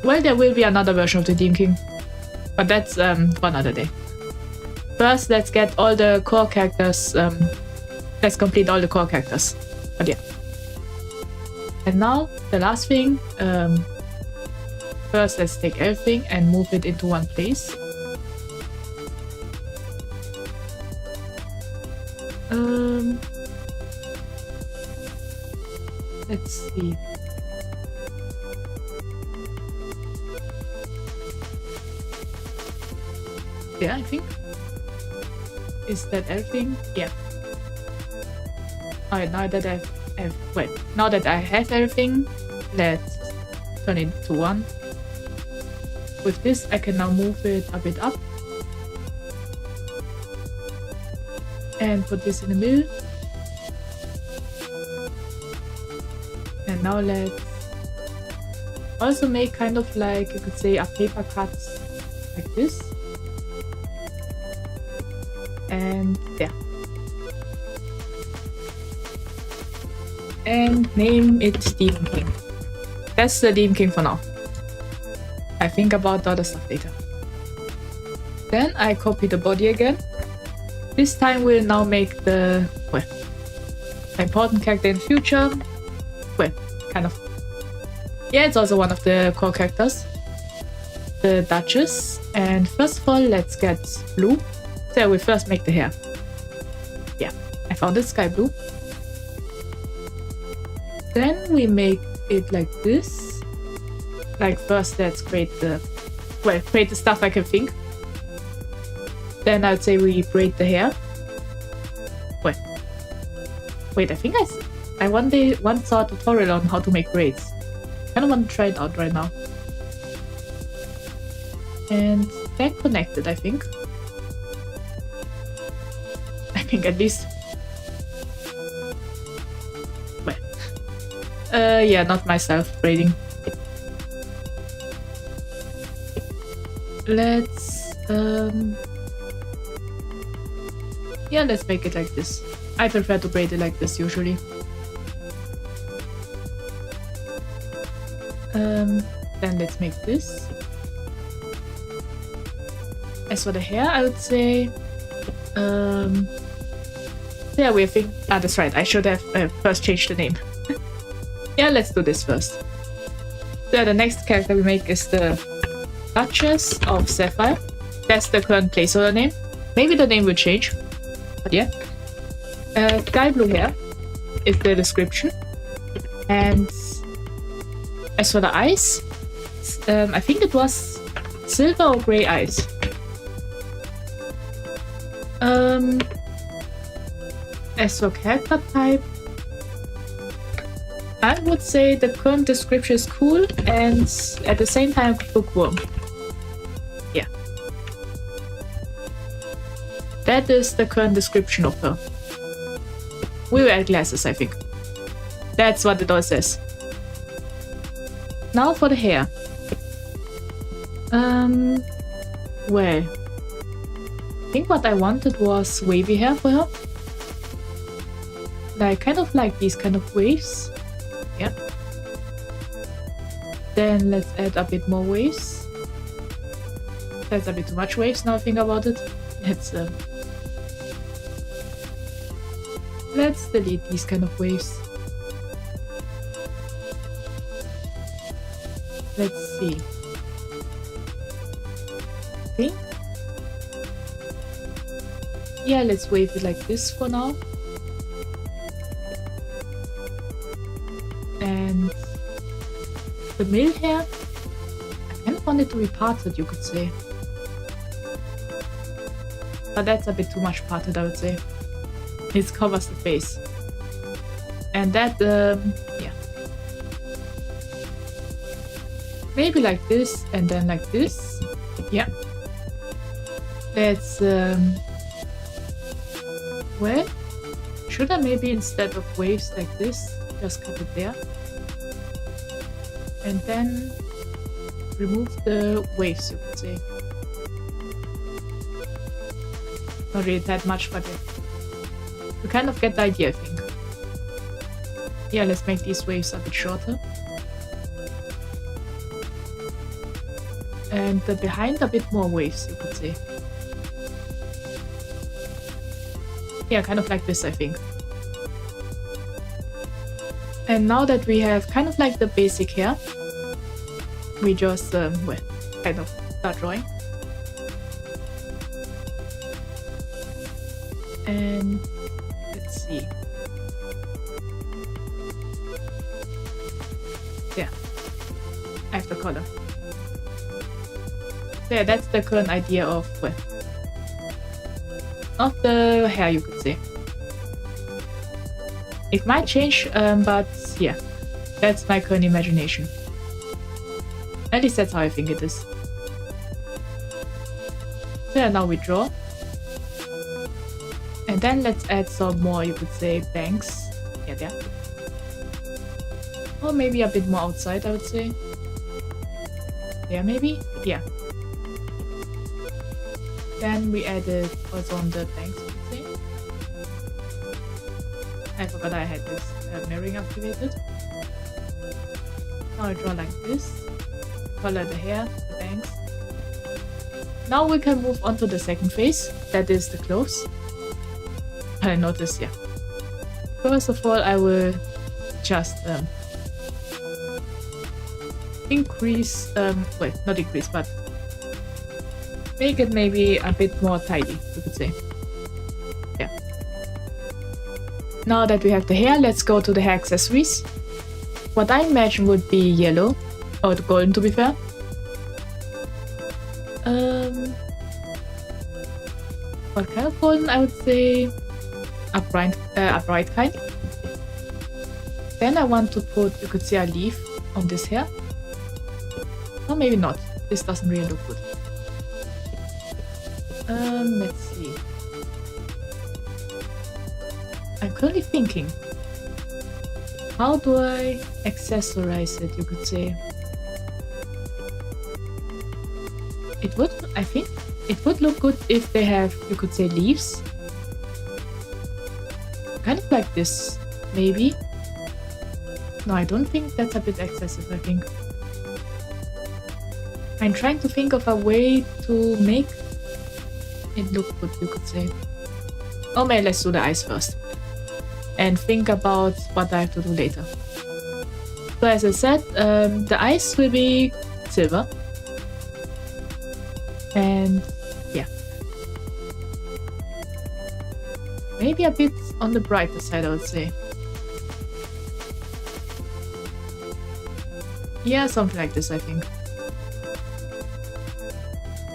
[SPEAKER 1] Well, there will be another version of the Demon King. But that's for another day. First, let's get all the core characters. Let's complete all the core characters. But yeah. And now, the last thing. First, let's take everything and move it into one place. Let's see. Yeah, I think. Is that everything? Yeah. Alright, now that now that I have everything, let's turn it to one. With this, I can now move it a bit up. And put this in the middle. And now let's also make kind of like, you could say, a paper cut like this. And there. And name it Demon King. That's the Demon King for now. I think about the other stuff later. Then I copy the body again. This time we'll now make the, well, important character in the future. Well, kind of. Yeah, it's also one of the core characters. The Duchess. And first of all, let's get blue. So we first make the hair. Yeah, I found it sky blue. Then we make it like this. Like first let's create the stuff I can think. Then I'd say we braid the hair. Wait, I think I once saw a tutorial on how to make braids. Kinda want to try it out right now. And they're connected, I think. At least. Yeah, not myself braiding. Let's yeah, let's make it like this. I prefer to braid it like this usually. Then let's make this. As for the hair, I would say yeah, we think that's right, I should have first changed the name. Yeah, let's do this first. So the next character we make is the Duchess of Sapphire. That's the current placeholder name. Maybe the name will change, but yeah. Sky blue hair is the description. And as for the eyes, I think it was silver or grey eyes. As for character type, I would say the current description is cool and at the same time bookworm. Yeah. That is the current description of her. We wear glasses, I think. That's what it all says. Now for the hair. Well, I think what I wanted was wavy hair for her. Like, kind of like these kind of waves. Yeah. Then let's add a bit more waves. That's a bit too much waves now I think about it. Let's delete these kind of waves. Let's see. I think. Yeah, let's wave it like this for now. And the male hair, I kind of want it to be parted, you could say. But that's a bit too much parted, I would say. It covers the face. And that, yeah. Maybe like this and then like this. Yeah. That's, well, should I maybe instead of waves like this, just cut it there? And then remove the waves, you could say. Not really that much, but you kind of get the idea, I think. Yeah, let's make these waves a bit shorter. And behind a bit more waves, you could say. Yeah, kind of like this, I think. And now that we have kind of like the basic hair, we just, well, kind of start drawing. And let's see. Yeah, I have the color. So yeah, that's the current idea of, well, of the hair, you could say. It might change, but yeah, that's my current imagination. At least that's how I think it is. So yeah, now we draw. And then let's add some more, you could say, bangs. Yeah, there. Or maybe a bit more outside, I would say. Yeah, maybe? Yeah. Then we added also on the bangs, you could say. I forgot I had this mirroring activated. Now I draw like this. Color the hair, the bangs. Now we can move on to the second phase, that is the clothes. I noticed, yeah. First of all, I will just increase, well, not increase, but make it maybe a bit more tidy, you could say. Yeah. Now that we have the hair, let's go to the hair accessories. What I imagine would be yellow, or golden to be fair. What kind of golden? I would say a bright kind. Then I want to put, you could say, a leaf on this hair. Or maybe not. This doesn't really look good. Let's see. I'm currently thinking how do I accessorize it, you could say? It would, I think, it would look good if they have, you could say, leaves. Kind of like this, maybe. No, I don't think that's a bit excessive, I think. I'm trying to think of a way to make it look good, you could say. Oh, maybe let's do the eyes first. And think about what I have to do later. So as I said, the eyes will be silver. And yeah. Maybe a bit on the brighter side, I would say. Yeah, something like this, I think.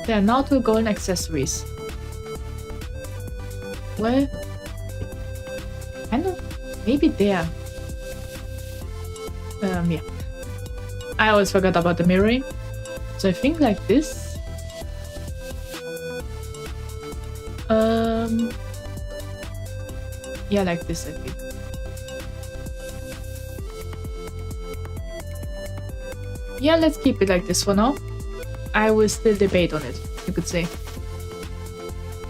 [SPEAKER 1] Yeah, now to golden accessories. Well, kind of, maybe there. Yeah. I always forgot about the mirroring. So I think like this. Yeah, like this, I think. Yeah, let's keep it like this for now. I will still debate on it, you could say.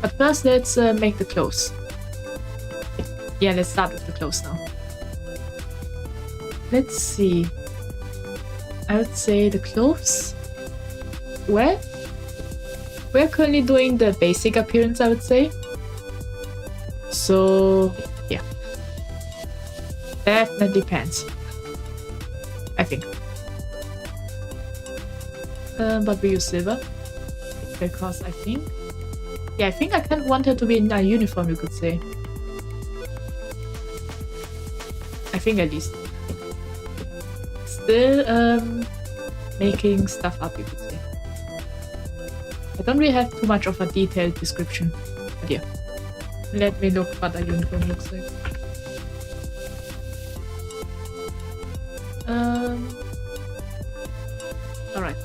[SPEAKER 1] But first, let's make the clothes. Yeah, let's start with the clothes now. Let's see. I would say the clothes. Well, we're currently doing the basic appearance, I would say. So, yeah. Definitely pants. I think. But we use silver. Because I think... Yeah, I think I kind of want her to be in a uniform, you could say. I think at least. Still, making stuff up, you could say. I don't really have too much of a detailed description. But yeah. Let me look what a uniform looks like. Alright.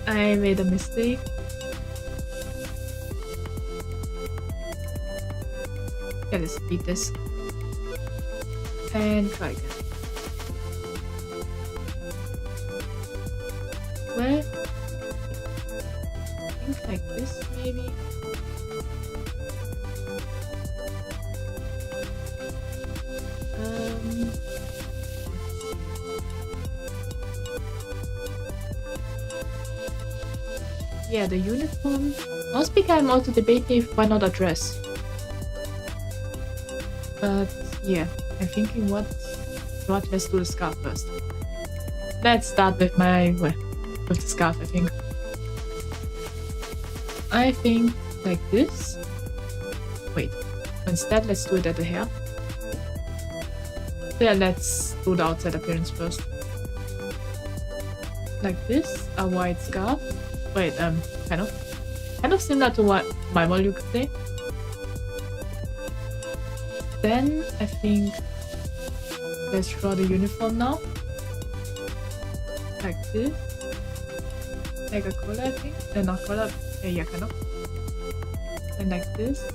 [SPEAKER 1] I made a mistake. Yeah, let's beat this. And try again. Well, I think like this maybe. Yeah, the uniform. Last week I'm also debating if why not a dress. But yeah, I'm thinking what let's do the scarf first. Let's start with with the scarf, I think. I think like this. Wait, instead let's do it at the hair. Yeah, let's do the outside appearance first. Like this, a white scarf. Wait, kind of similar to what my model, you could say. Then I think let's draw the uniform now. Like this. Like a collar, I think. Not collar. Yeah, kind of. And like this.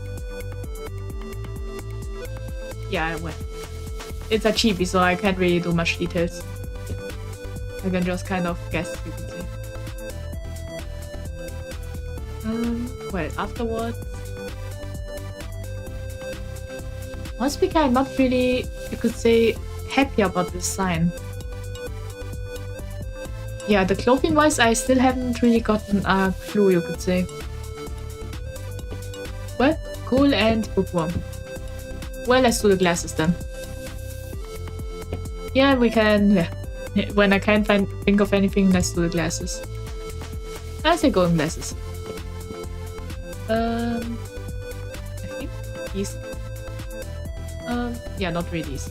[SPEAKER 1] Yeah, well. It's a cheapie, so I can't really do much details. I can just kind of guess, you could say. Well, afterwards... Once week I'm not really, you could say, happy about this sign. Yeah, the clothing wise I still haven't really gotten a clue, you could say. Well, cool and bookworm. Well, let's do the glasses then. Yeah, we can... Yeah. When I can't think of anything, let's do the glasses. I say golden glasses. I think these. Yeah, not really these.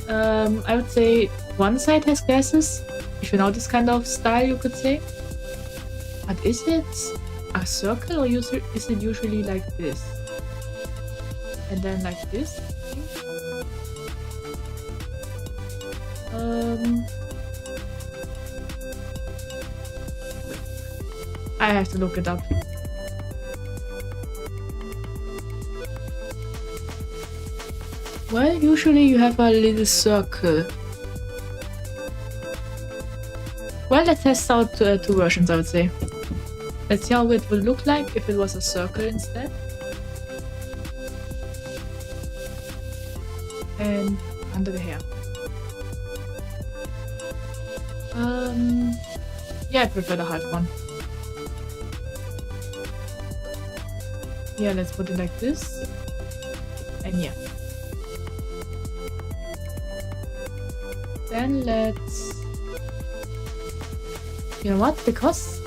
[SPEAKER 1] I would say one side has glasses. If you know this kind of style, you could say. But is it a circle or is it usually like this? And then like this? I have to look it up. Well, usually you have a little circle. Well, let's test out two versions, I would say. Let's see how it would look like if it was a circle instead. And under the hair. Yeah, I prefer the half one. Yeah, let's put it like this. And yeah. Then let's... You know what? Because...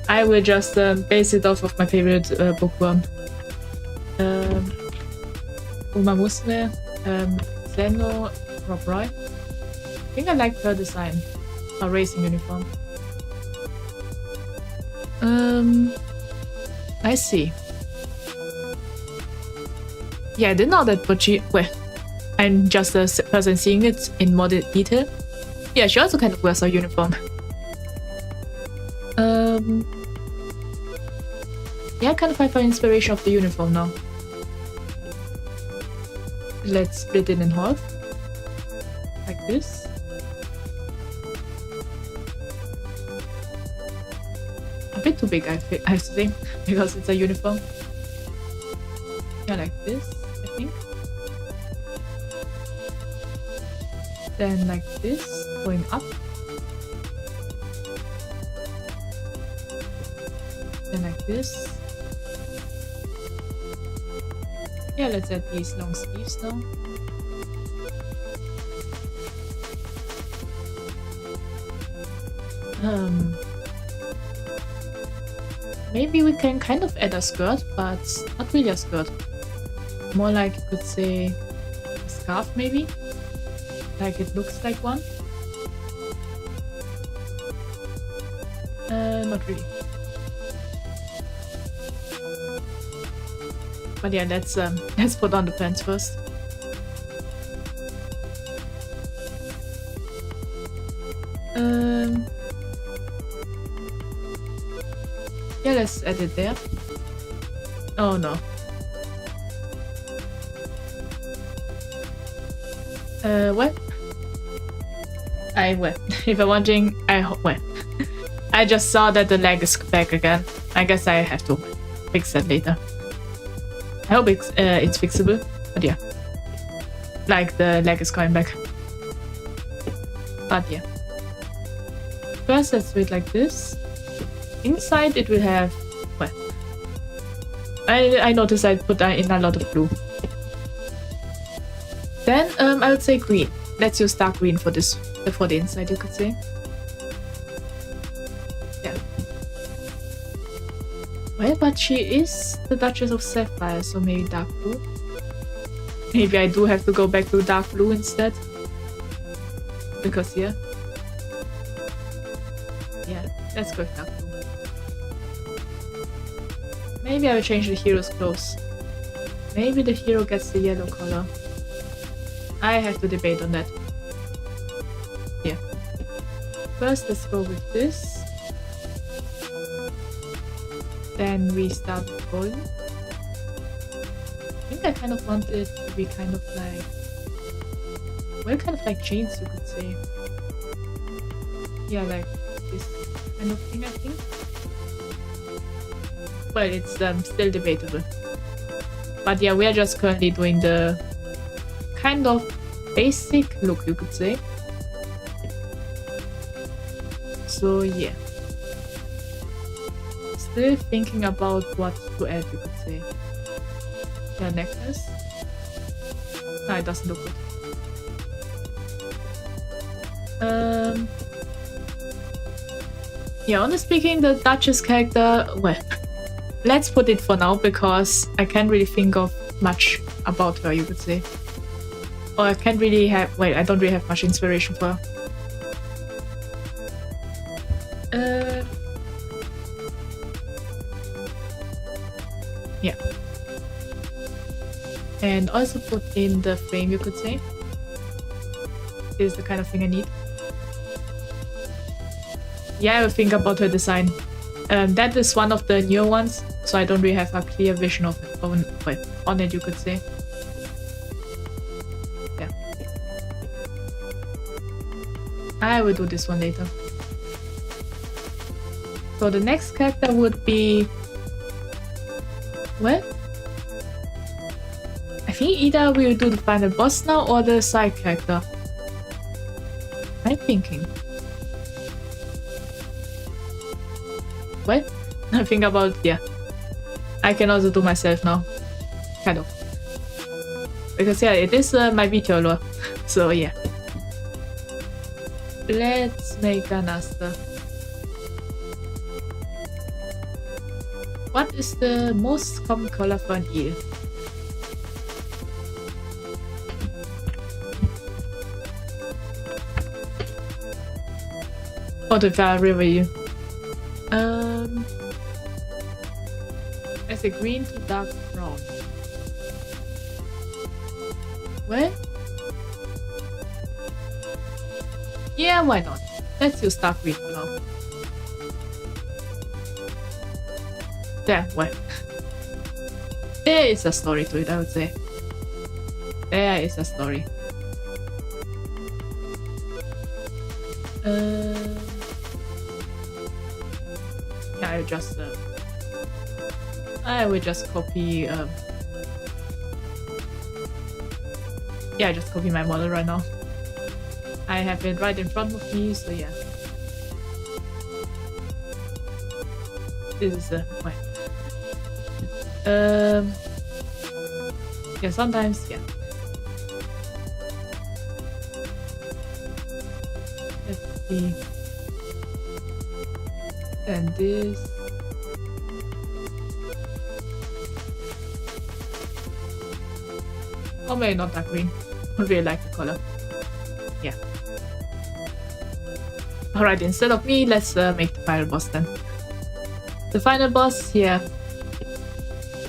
[SPEAKER 1] I will just base it off of my favorite bookworm. Uma Musme, Zeno, Rob Roy. I think I like her design. Her racing uniform. I see. Yeah, I didn't know that, but she... Well, I'm just a person seeing it in more detail. Yeah, she also kind of wears her uniform. Yeah, I kind of find inspiration of the uniform now. Let's split it in half. Like this. A bit too big, I have to say, because it's a uniform. Yeah, like this, I think. Then like this, going up. Then like this. Yeah, let's add these long sleeves now. Maybe we can kind of add a skirt, but not really a skirt. More like you could say a scarf maybe? Like it looks like one. Not really. But yeah, let's put on the pants first. Yeah, let's add it there. Oh no. What? Well, if you're wondering, well, I just saw that the leg is back again. I guess I have to fix that later. I hope it's fixable, but yeah. Like the leg is coming back. But yeah. First, let's do it like this. Inside it will have, well, I noticed I put in a lot of blue. Then I would say green. Let's use dark green for this, for the inside, you could say. Yeah. Well, but she is the Duchess of Sapphire, so maybe dark blue. Maybe I do have to go back to dark blue instead. Because yeah. Yeah, let's go with dark blue. Maybe I will change the hero's clothes. Maybe the hero gets the yellow color. I have to debate on that. Yeah. First, let's go with this. Then we start with golden. I think I kind of want it to be kind of like... Well, kind of like chains, you could say. Yeah, like this kind of thing, I think. Well, it's still debatable. But yeah, we are just currently doing the kind of basic look, you could say. So yeah. Still thinking about what to add, you could say. Yeah, necklace. No, it doesn't look good. Yeah, honestly speaking, the Duchess character, well, let's put it for now because I can't really think of much about her, you could say. Or I can't really have, well, I don't really have much inspiration for her. Yeah. And also put in the frame, you could say. This is the kind of thing I need. Yeah, I will think about her design. That is one of the newer ones. so I don't really have a clear vision of on it, you could say. Yeah. I will do this one later. So the next character would be... What? I think either we'll do the final boss now or the side character. I'm thinking. What? I think about... yeah. I can also do myself now. Kind of. Because yeah, it is my video lore. So yeah. Let's make an Asta. What is the most common color for an eel? Or the river eel? As a green to dark brown. What? Yeah, why not? Let's use dark green for now. There, what? There is a story to it, I would say. There is a story. Yeah, I will just copy. Yeah, I just copy my model right now. I have it right in front of me, so yeah. This is the point. Yeah, sometimes, yeah. Let's see. And this. Or maybe not that green. I really like the color. Yeah. Alright, instead of me, let's make the final boss then. The final boss, yeah.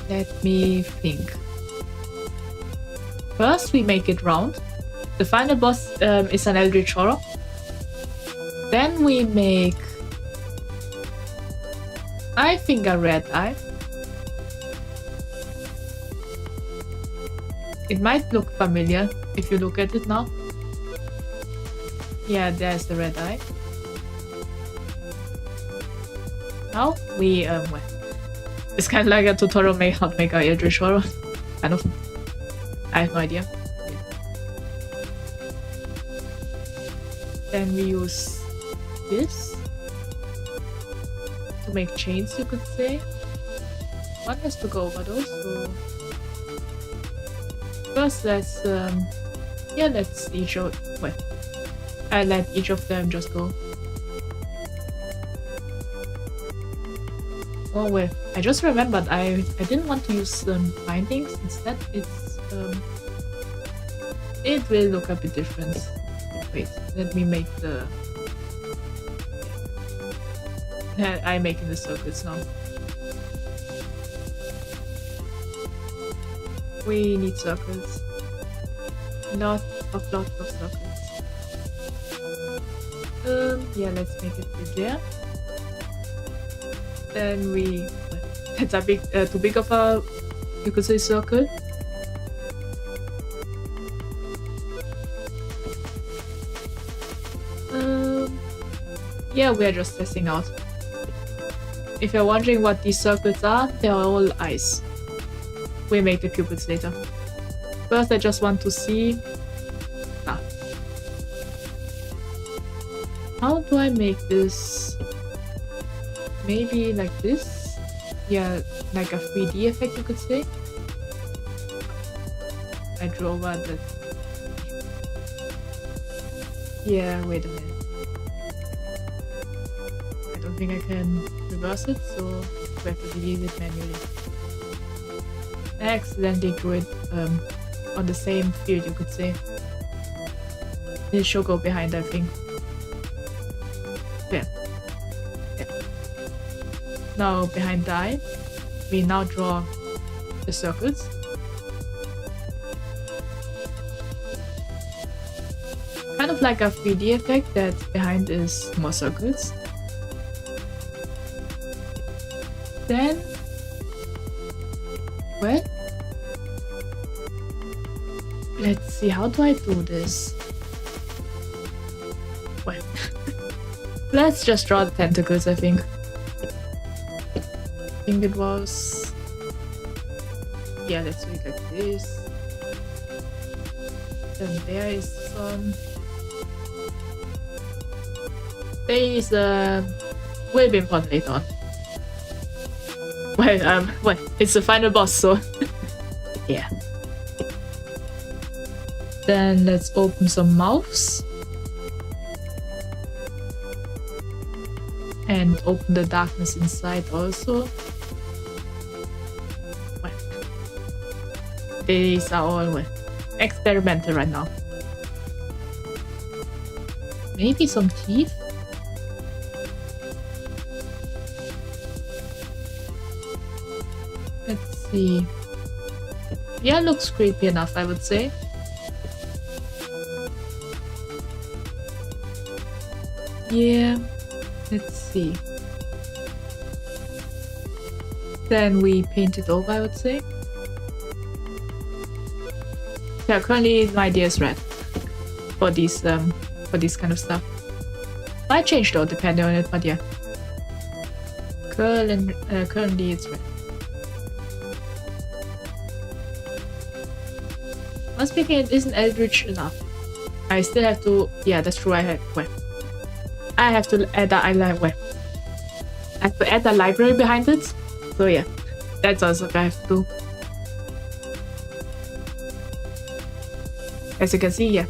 [SPEAKER 1] Let me think. First, we make it round. The final boss is an Eldritch Horror. Then we make... I think a red eye. It might look familiar if you look at it now. Yeah, there's the red eye. Now we well, it's kind of like a tutorial how to make a Eldritch Horror. Kind of. I have no idea. Yeah. Then we use this to make chains, you could say. One has to go over those, so first let's yeah, let's each of well, I let each of them just go. Oh well, I just remembered I didn't want to use bindings. Instead, it's it will look a bit different. Wait, let me make the. I'm making the circles now. We need circles. Lots of circles. Yeah, let's make it bigger. Then we... It's a big, too big of a, you could say, circle. Yeah, we're just testing out. If you're wondering what these circles are, they're all eyes. We make the cupids later. First, I just want to see... How do I make this? Maybe like this? Yeah, like a 3D effect, you could say. I drew over the... Yeah, wait a minute. I don't think I can reverse it, so we have to delete it manually. I accidentally drew it on the same field, you could say. It should go behind, I think. Yeah. Now behind the eye, we now draw the circles. Kind of like a 3D effect that behind is more circles. Then let's see, how do I do this? Well, let's just draw the tentacles, I think. I think it was... Yeah, let's do it like this. Then there is some... There is will be important later on. Well, it's the final boss, so... yeah. Then let's open some mouths. And open the darkness inside also. Well, these are all experimental right now. Maybe some teeth? Let's see. Yeah, looks creepy enough, I would say. Yeah, let's see. Then we paint it over, I would say. Yeah, currently my idea is red for this kind of stuff. Might change though, depending on it, but yeah. Currently it's red. Well, speaking, it isn't eldritch enough. I still have to. Yeah, that's true. I have to add I have to add a library behind it. So yeah, that's also what I have to do. As you can see, yeah.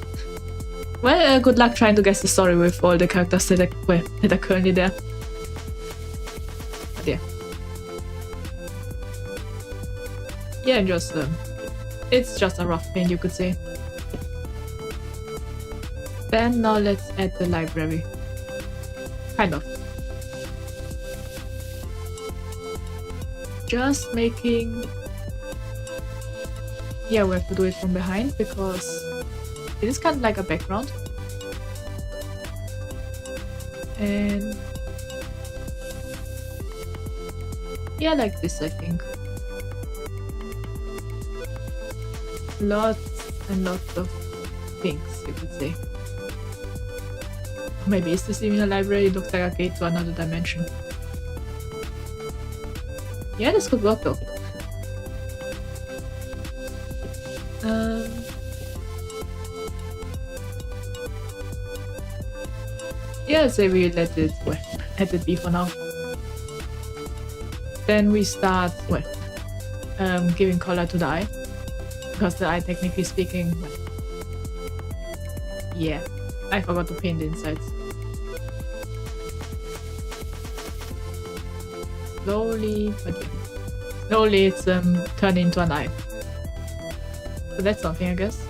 [SPEAKER 1] Well, good luck trying to guess the story with all the characters that are currently there. But yeah. Yeah, just it's just a rough paint, you could say. Then now let's add the library. Kind of. Just making... Yeah, we have to do it from behind because it is kind of like a background. And... yeah, like this, I think. Lots and lots of things, you could say. Maybe is this even a library? It looks like a gate to another dimension. Yeah, this could work though. Yeah, say we let it be for now. Then we start giving color to the eye. Because the eye, technically speaking, yeah, I forgot to paint the insides. Slowly, but yeah, slowly it's turning into an eye. So that's something, I guess.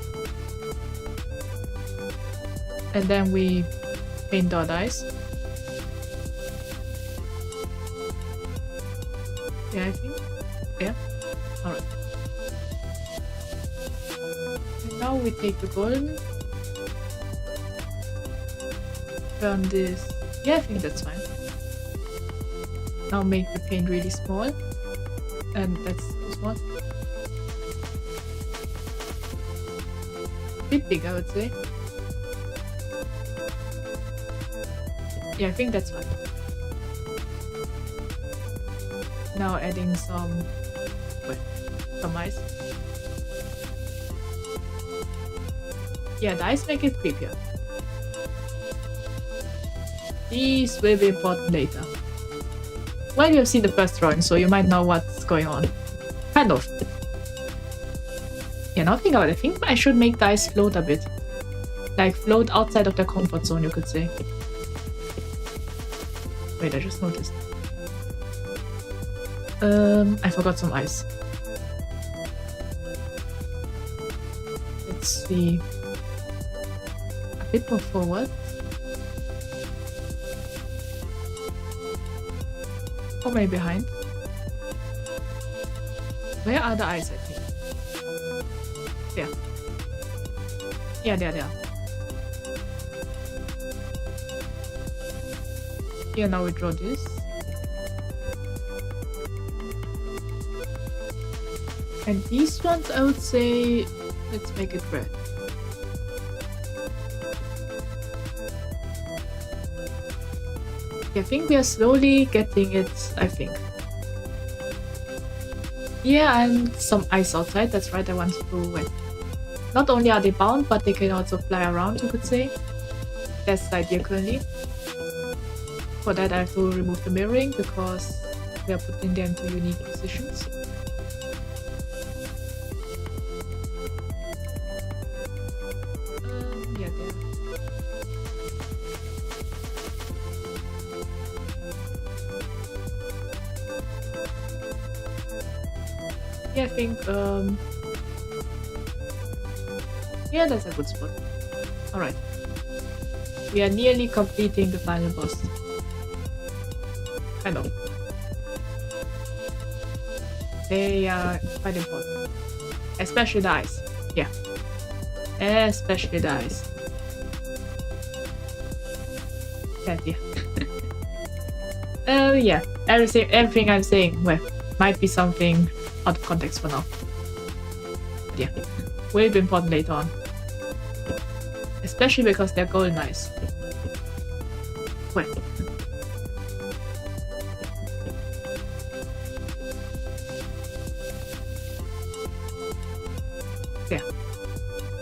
[SPEAKER 1] And then we paint the other eyes. Yeah, I think. Yeah. Alright. And now we take the golden. Turn this. Yeah, I think that's fine. Now make the paint really small. And that's too small. A bit big, I would say. Yeah, I think that's fine. Now adding some eyes. Yeah, the eyes make it creepier. These will be important later. Well, you have seen the first drawing, so you might know what's going on. Kind of. Yeah, now think about it. I think I should make the eyes float a bit. Like, float outside of their comfort zone, you could say. Wait, I just noticed. I forgot some eyes. Let's see. A bit more forward. Or maybe behind. Where are the eyes, I think? There. Yeah, there. Here, now we draw this. And these ones, I would say, let's make it red. I think we are slowly getting it, I think. Yeah, and some ice outside, that's right, I want to win. Not only are they bound, but they can also fly around, you could say. That's the idea currently. For that I have to remove the mirroring, because we are putting them into unique positions. Yeah, there. Yeah, I think, yeah, that's a good spot. Alright. We are nearly completing the final boss. Kind of. They are quite important. Especially the eyes. Yeah. Especially the eyes. Yeah. Yeah. Everything I'm saying, well, might be something out of context for now. But yeah. Will be important later on. Especially because they're golden eyes. Well.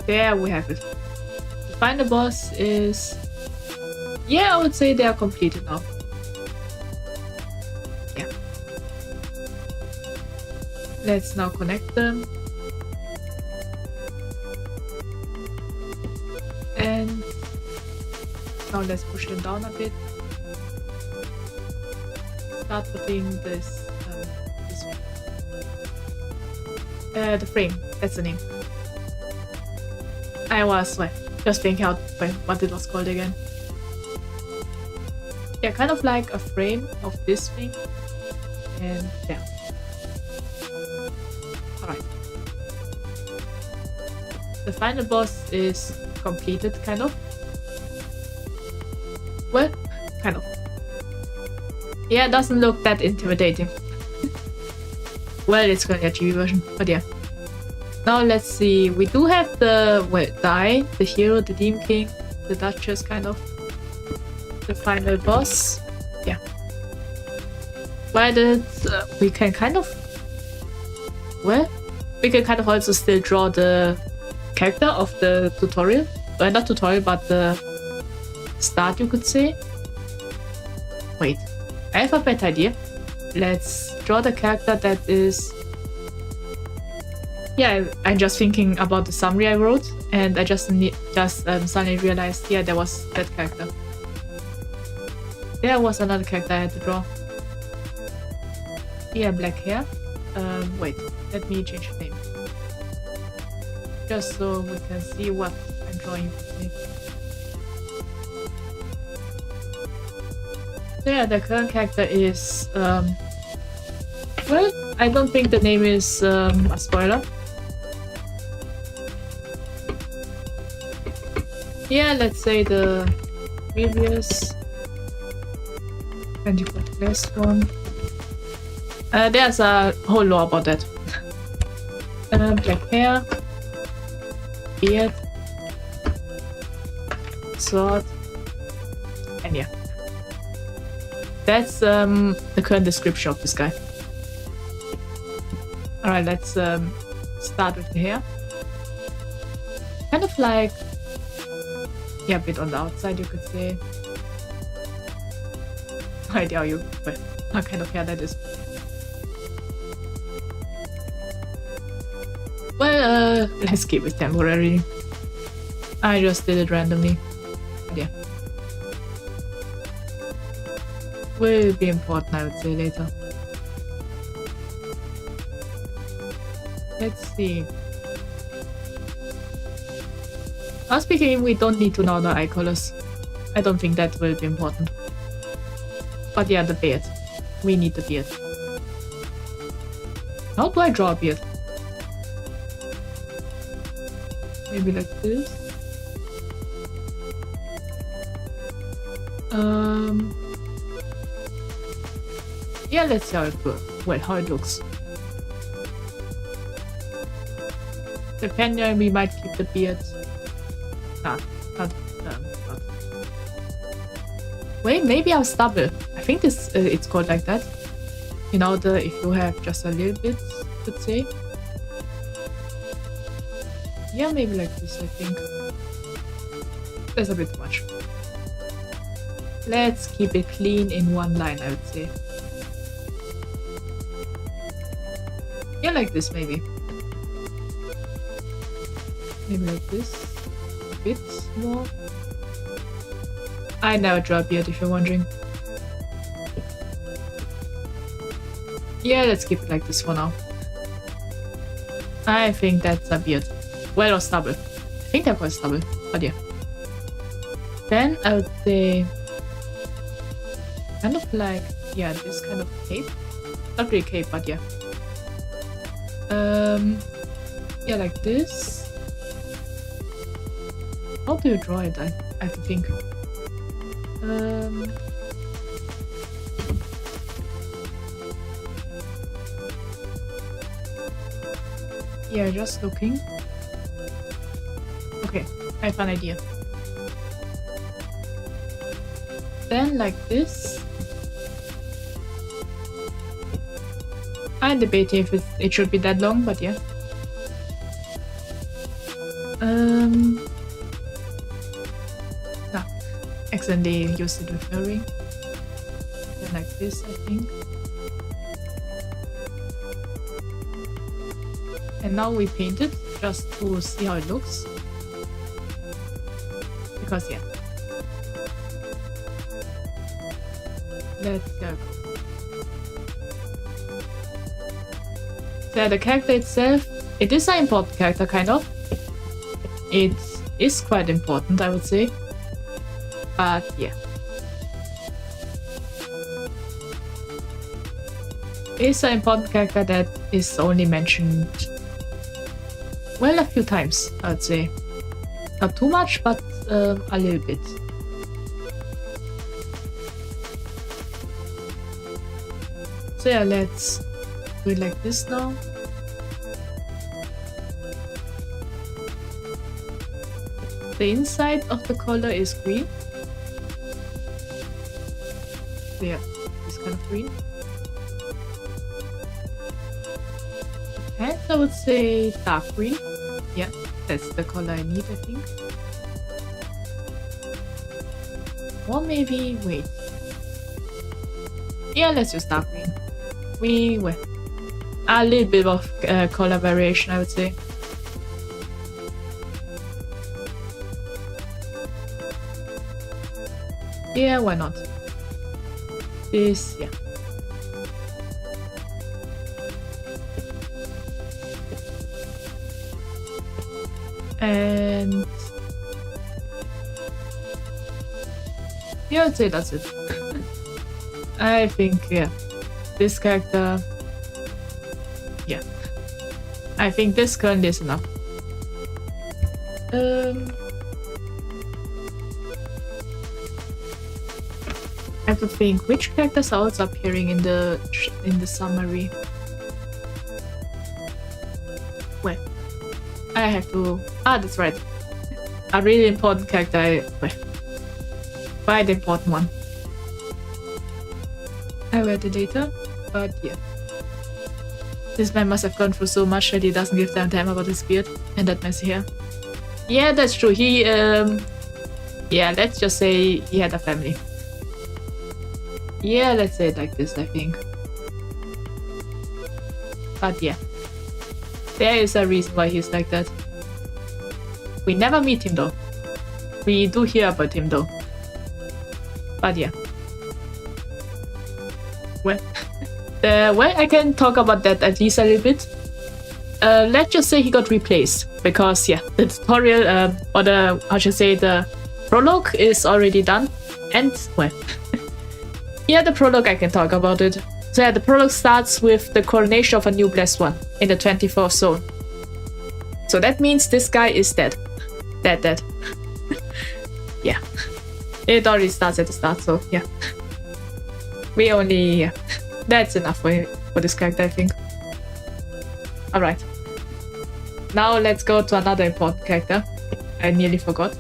[SPEAKER 1] There we have it. The final boss is... yeah, I would say they are completed now. Yeah. Let's now connect them. And now let's push them down a bit. Start putting this the frame, that's the name. I was just thinking out what it was called again. Yeah, kind of like a frame of this thing. And yeah. Alright. The final boss is completed, kind of. Well, kind of. Yeah, it doesn't look that intimidating. Well, it's gonna be a TV version, but yeah. Now let's see, we do have the eye, the hero, the Demon King, the Duchess, kind of. The final boss. Yeah. But we can kind of... well, we can kind of also still draw the character of the tutorial. Well, not tutorial, but the start, you could say. Wait, I have a better idea. Let's draw the character that is... yeah, I'm just thinking about the summary I wrote, and I just suddenly realized, yeah, there was that character. There was another character I had to draw. Yeah, black hair. Wait, let me change the name. Just so we can see what I'm drawing. So yeah, the current character is, well, I don't think the name is a spoiler. Yeah, let's say the previous... and you got the last one. There's a whole lore about that. Black hair, beard, sword, and yeah. That's the current description of this guy. Alright, let's start with the hair. Kind of like... yeah, a bit on the outside, you could say. No idea what kind of hair that is. Well, let's keep it temporary. I just did it randomly. But yeah. Will be important, I would say, later. Let's see. Now speaking, we don't need to know the eye colors. I don't think that will be important. But yeah, the beard. We need the beard. How do I draw a beard? Maybe like this. Yeah, let's see how it looks. Depending on, we might keep the beard. Not. Wait, maybe I'll stubble. I think this it's called like that. You know, if you have just a little bit, let's say. Yeah, maybe like this, I think. That's a bit too much. Let's keep it clean in one line, I would say. Yeah, like this, maybe. Maybe like this. A bit more. I never draw a beard, if you're wondering. Yeah, let's keep it like this for now. I think that's a beard. Well, or stubble. I think that was stubble, but yeah. Then I would say kind of like, yeah, this kind of cape. Not really cape, but yeah. Yeah, like this. How do you draw it? I have to think. Yeah, just looking. Okay, I have an idea. Then like this. I'm debating if it should be that long, but yeah. No, accidentally used it with earring. Then like this, I think. And now we paint it just to see how it looks. Because yeah. Let's go. So the character itself, it is an important character, kind of. It is quite important, I would say. But yeah. It's an important character that is only mentioned, well, a few times, I would say. Not too much, but a little bit. So yeah, let's do it like this now. The inside of the collar is green. So yeah, this kind of green. The pants, I would say dark green. Yeah, that's the color I need, I think. Or maybe, wait. Yeah, let's use dark green. Well, a little bit of color variation, I would say. Yeah, why not? This, yeah. And yeah, I'd say that's it. I think, yeah, this character, yeah, I think this currently is enough. I have to think which characters are also appearing in the summary. Well, I have to. That's right. A really important character. Quite important one. I read it later, but yeah. This man must have gone through so much that he doesn't give them time about his beard and that messy hair. Yeah, that's true. He, yeah, let's just say he had a family. Yeah, let's say it like this, I think. But yeah. There is a reason why he's like that. We never meet him though. We do hear about him though. But yeah. Well, well, I can talk about that at least a little bit. Let's just say he got replaced because yeah, the tutorial or the how should I say the prologue is already done, and well, yeah, the prologue I can talk about it. So yeah, the prologue starts with the coronation of a new blessed one in the 24th zone. So that means this guy is dead. Dead. Yeah. It already starts at the start, so yeah. We only... Yeah. That's enough for this character, I think. Alright. now let's go to another important character. I nearly forgot.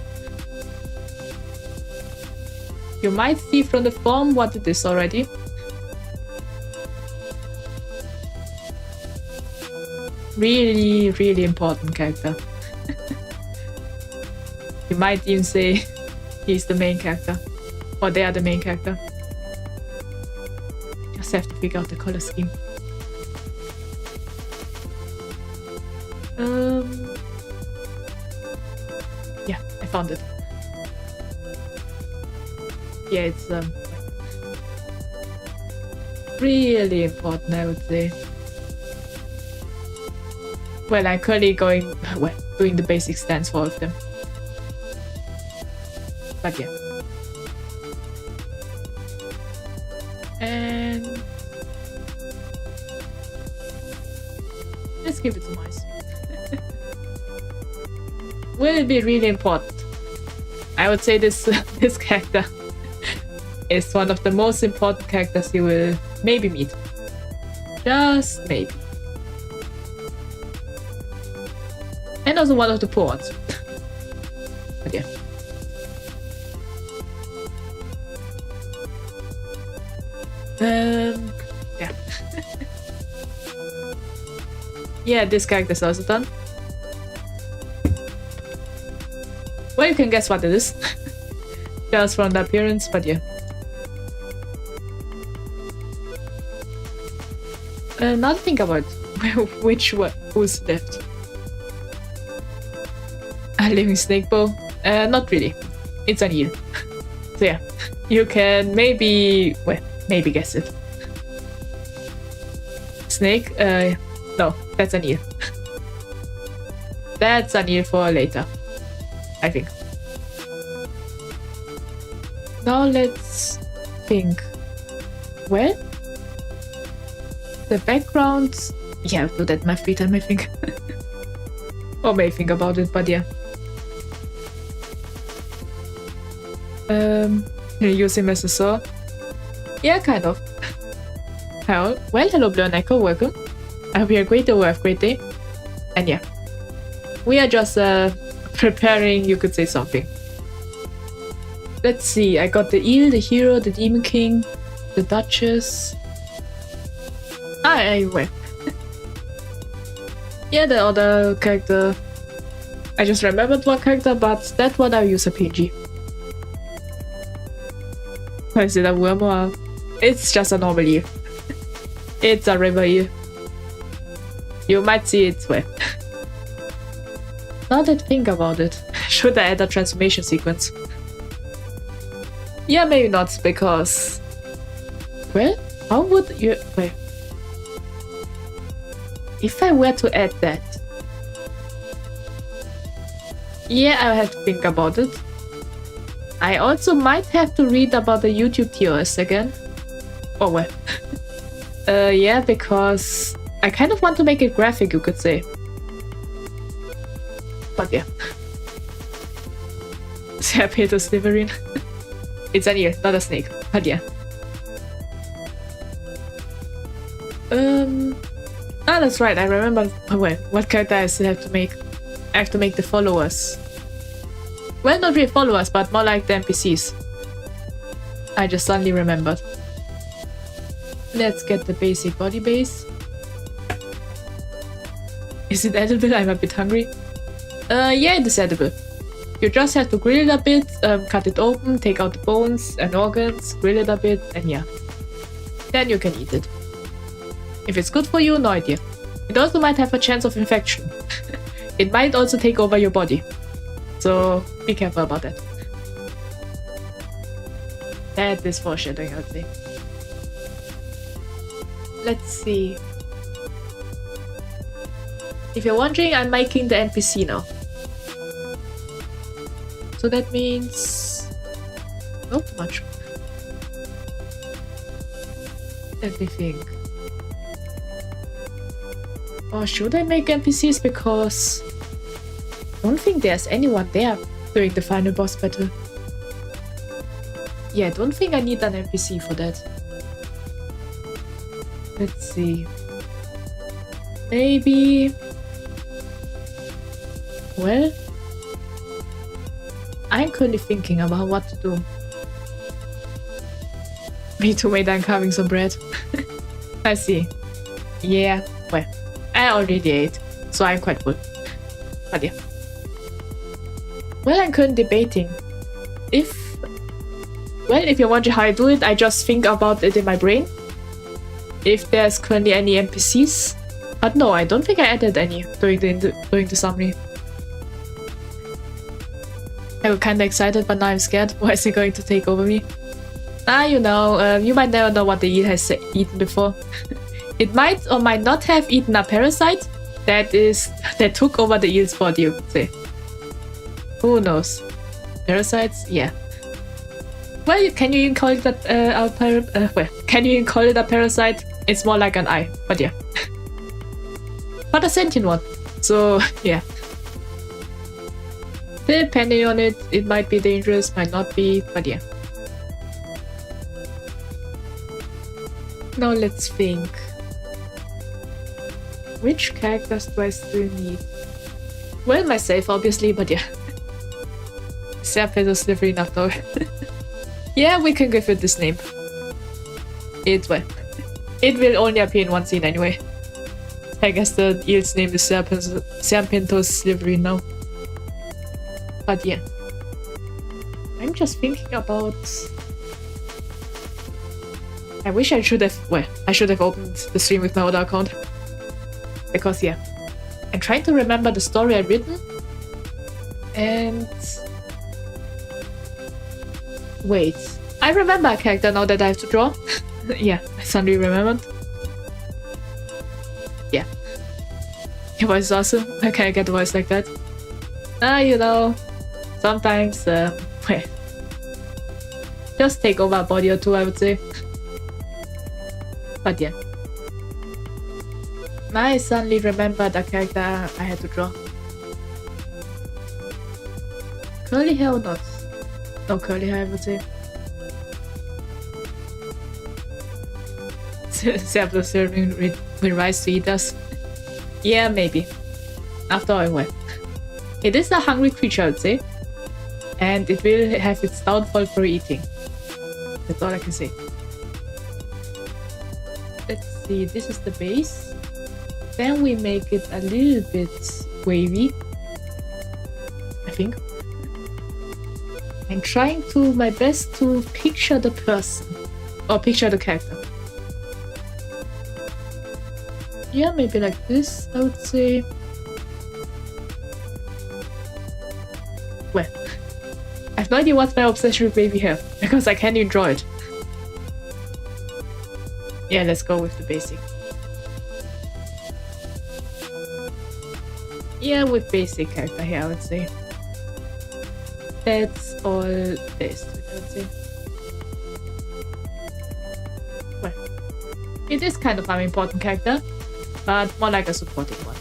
[SPEAKER 1] You might see from the form what it is already. Really, really important character. You might even say he's the main character. Or they are the main character. Just have to figure out the color scheme. Yeah, I found it. Yeah, it's really important, I would say. Well, I'm currently doing the basic stance for all of them. But yeah. And let's give it some ice. Will it be really important? I would say this this character is one of the most important characters you will maybe meet. Just maybe. And also one of the poor ones. But yeah. Yeah. Yeah, this character's also done. Well, you can guess what it is. Just from the appearance, but yeah. Now to think about who's left. A living snake bow? Not really. It's an eel. So yeah, you can maybe guess it. Snake? No, that's an eel. That's an eel for later, I think. Now let's think. Well, the background. Yeah, I'll do that in my free time, I think. Or may think about it, but yeah. Use him as a sword. Yeah, kind of. Well, hello Blue and Echo, welcome. I hope you have a great day or have a great day. And yeah, we are just preparing, you could say something. Let's see, I got the eel, the hero, the demon king, the duchess. Anyway. Yeah, the other character. I just remembered one character, but that one I'll use a PG. Is it a worm or it's just a normal eel? It's a river eel. You might see it well. Now that I think about it, should I add a transformation sequence? Yeah, maybe not, because... Well, how would you... Wait. If I were to add that... Yeah, I have to think about it. I also might have to read about the YouTube TOS again. Oh well. Yeah, because I kind of want to make it graphic, you could say. But yeah. Serpento Sliverine. It's an eel, not a snake. But yeah. Ah, that's right. I remember. Oh, well, what character I still have to make? I have to make the followers. Well, not really followers, but more like the NPCs. I just suddenly remembered. Let's get the basic body base. Is it edible? I'm a bit hungry. Yeah, it is edible. You just have to grill it a bit, cut it open, take out the bones and organs, grill it a bit, and yeah. Then you can eat it. If it's good for you, no idea. It also might have a chance of infection. It might also take over your body. So be careful about that. That is foreshadowing, I would say. Let's see. If you're wondering, I'm making the NPC now. So that means... not much. Let me think. Or should I make NPCs? Because I don't think there's anyone there during the final boss battle. Yeah, I don't think I need an NPC for that. Let's see. Maybe... Well, I'm currently thinking about what to do. Me too, mate, I'm carving some bread. I see. Yeah, well, I already ate, so I'm quite full. But yeah. Well, I'm currently debating. If you're wondering how I do it, I just think about it in my brain. If there's currently any NPCs. But no, I don't think I added any during the summary. I was kinda excited, but now I'm scared. Why is he going to take over me? You know, you might never know what the eel has eaten before. It might or might not have eaten a parasite that took over the eel's body, you could say. Who knows? Parasites? Yeah. Well, can you even call it can you even call it a parasite? It's more like an eye, but yeah. But a sentient one. So, yeah. Depending on it, it might be dangerous, might not be, but yeah. Now let's think. Which characters do I still need? Well, myself, obviously, but yeah. Serpent is slippery enough though. Yeah, we can give it this name. It will only appear in one scene anyway. I guess the eel's name is Serpentos Slippery now. But yeah. I'm just thinking about... I wish I should have opened the stream with my other account. Because yeah. I'm trying to remember the story I've written. And... Wait. I remember a character now that I have to draw. Yeah, I suddenly remembered. Yeah. Your voice is awesome. Why can't I get a voice like that? You know, sometimes, just take over a body or two, I would say. But yeah. I suddenly remembered a character I had to draw. Curly hair or not? No curly hair, I would say. Serpent serving will rise to eat us. Yeah, maybe. After all, well. It is a hungry creature, I would say. And it will have its downfall for eating. That's all I can say. Let's see, this is the base. Then we make it a little bit wavy. I think. I'm trying to my best to picture the person. Or picture the character. Yeah, maybe like this, I would say. Well, I have no idea what's my obsession with baby hair, because I can't even draw it. Yeah, let's go with the basic. Yeah, with basic character hair, I would say. That's all there is to it, I would say. Well, it is kind of an important character, but more like a supporting one.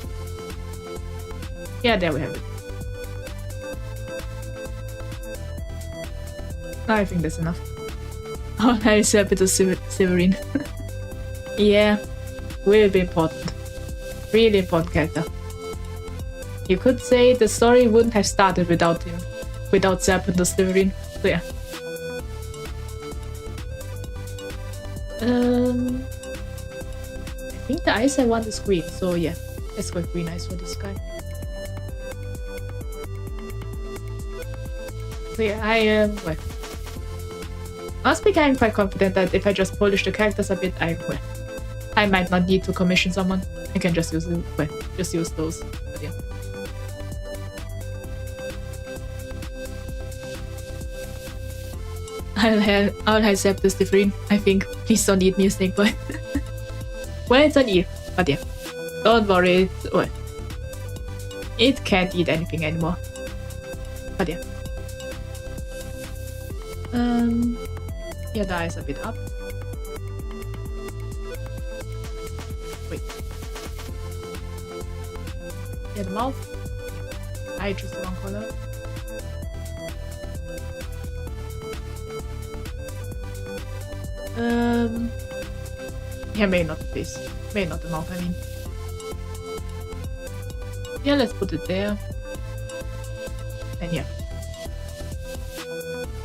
[SPEAKER 1] Yeah, there we have it. I think that's enough. Oh, nice, Serpentos Severin. Yeah, will be important. Really important character. You could say the story wouldn't have started without him. Without Serpentos Severin. So yeah. I think the eyes I want is green, so yeah. Let's go green eyes for this guy. So yeah, I well. Honestly, I'm quite confident that if I just polish the characters a bit, I might not need to commission someone. I can just use it, just use those. But yeah. I'll accept this different, I think. Please don't eat me, a snake boy. Well, it's an eel, but yeah. Don't worry, it can't eat anything anymore. But yeah. Yeah, the eyes a bit up. Wait. Yeah, the mouth. I choose the wrong color. Yeah, maybe not the face. Maybe not the mouth, I mean. Yeah, let's put it there. And yeah.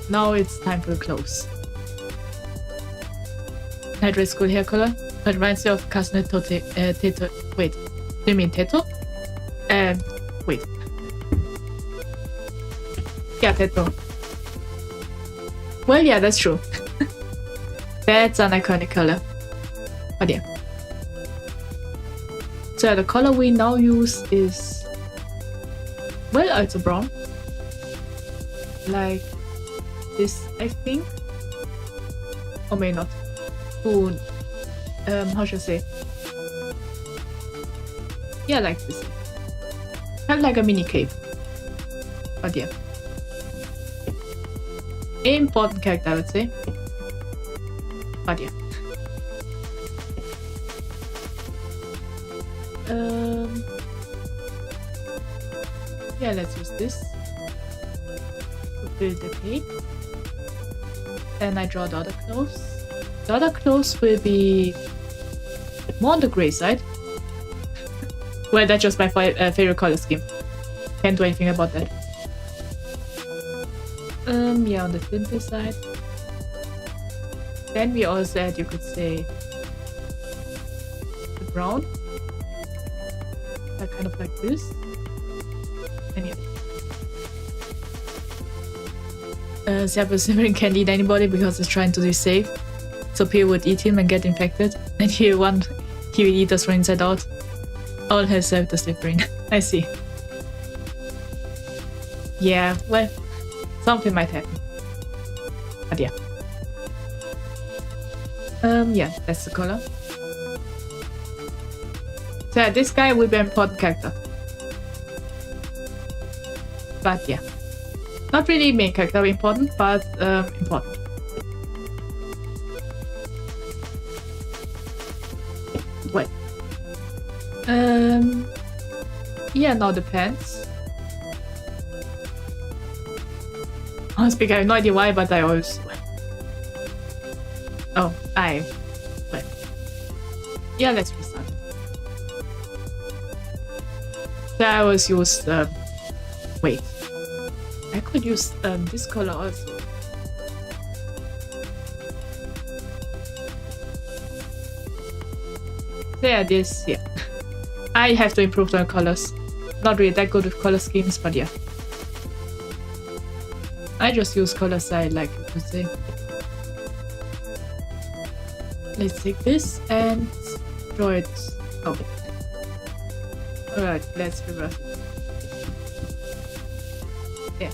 [SPEAKER 1] Now it's time for the clothes. Hydrate school hair color. But reminds me of Casnet Teto. Wait. Do you mean Teto? Wait. Yeah, Teto. Well, yeah, that's true. That's an iconic color. But yeah. So the color we now use is... Well, it's a brown. Like this, I think. Or may not. Ooh, how should I say? Yeah, like this. Kind of like a mini cape. But yeah. Important character, I would say. But yeah. Yeah, let's use this to build the cape. Then I draw the other clothes. The other clothes will be more on the grey side. Well, that's just my favorite color scheme. Can't do anything about that. Yeah, on the simple side. Then we also add, you could say, the brown. Kind of like this. And yeah. Serpo Simmering can't eat anybody because he's trying to be safe. So Pio would eat him and get infected. And he will eat us from inside out. All has the slippery. I see. Yeah, well, something might happen. But yeah. Yeah, that's the color. So yeah, this guy will be an important character. But yeah. Not really main character important, but important. Well. Yeah, now the pants. Honestly, I have no idea why, but I always... Oh, well. Yeah, let's restart. So I always use... Wait. I could use this color also. So yeah, this, yeah. I have to improve on colors. Not really that good with color schemes, but yeah. I just use colors I like, you could say. Let's take this and draw it. Oh. Alright, let's reverse it. Yeah.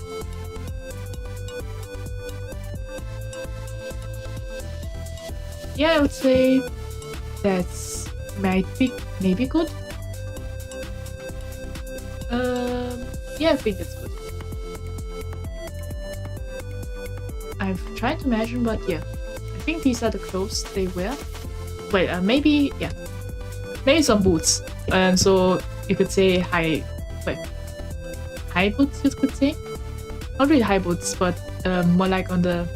[SPEAKER 1] Yeah, I would say that's maybe good. Yeah, I think it's good. I've tried to imagine, but yeah. I think these are the clothes they wear. Well, maybe, yeah. Maybe some boots. So you could say high boots, you could say. Not really high boots, but more like on the...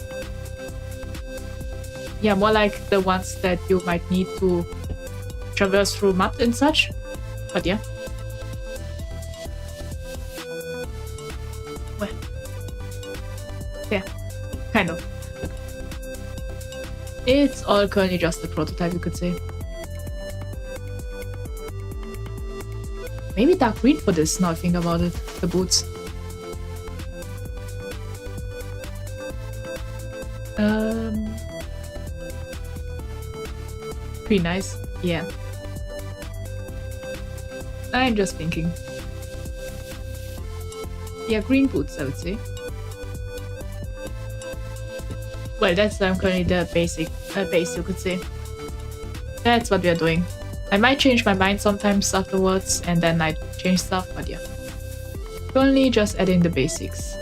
[SPEAKER 1] Yeah, more like the ones that you might need to traverse through mud and such. But yeah. Well. Yeah, kind of. It's all currently just a prototype, you could say. Maybe dark green for this, now I think about it. The boots. Pretty nice, yeah. I'm just thinking. Yeah, green boots, I would say. Well, that's currently the base, you could say. That's what we are doing. I might change my mind sometimes afterwards, and then I change stuff, but yeah. Currently just adding the basics.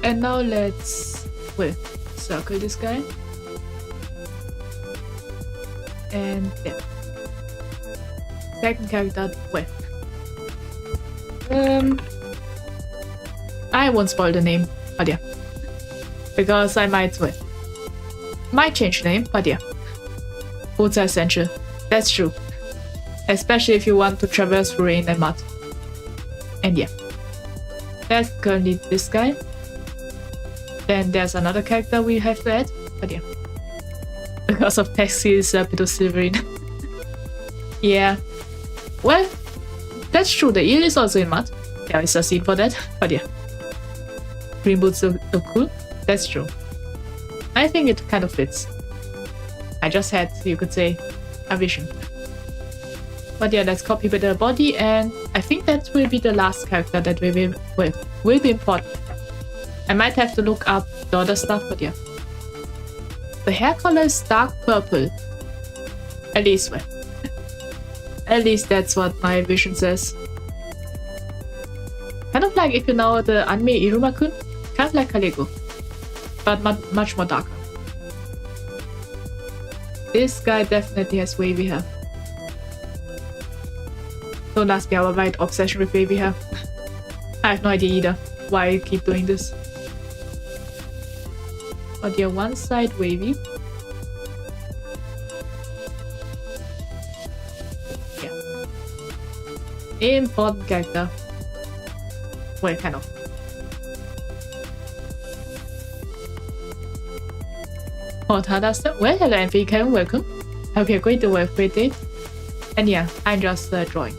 [SPEAKER 1] And now let's, well, circle this guy. And yeah. Second character, well. I won't spoil the name, but yeah. Because I might change the name, but yeah. Boots are essential. That's true. Especially if you want to traverse through rain and mud. And yeah. There's currently this guy. Then there's another character we have to add. But yeah. Because of text, he is a bit of silverine. Yeah. Well, that's true. The eel is also in mud. There is a scene for that. But yeah. Green boots look cool. That's true. I think it kind of fits. I just had, you could say, a vision. But yeah, let's copy with the body, and I think that will be the last character that will be important. I might have to look up the other stuff, but yeah. The hair color is dark purple. At least, well. At least that's what my vision says. Kind of like if you know the anime Iruma-kun, kind of like Kalego, but much more darker. This guy definitely has wavy hair. Don't ask me about my obsession with wavy hair. I have no idea either why I keep doing this. But yeah, one side wavy. Yeah. Important character. Well, kind of. Well, hello MVK, welcome. Hope you're going to have a great day. And yeah, I'm just drawing.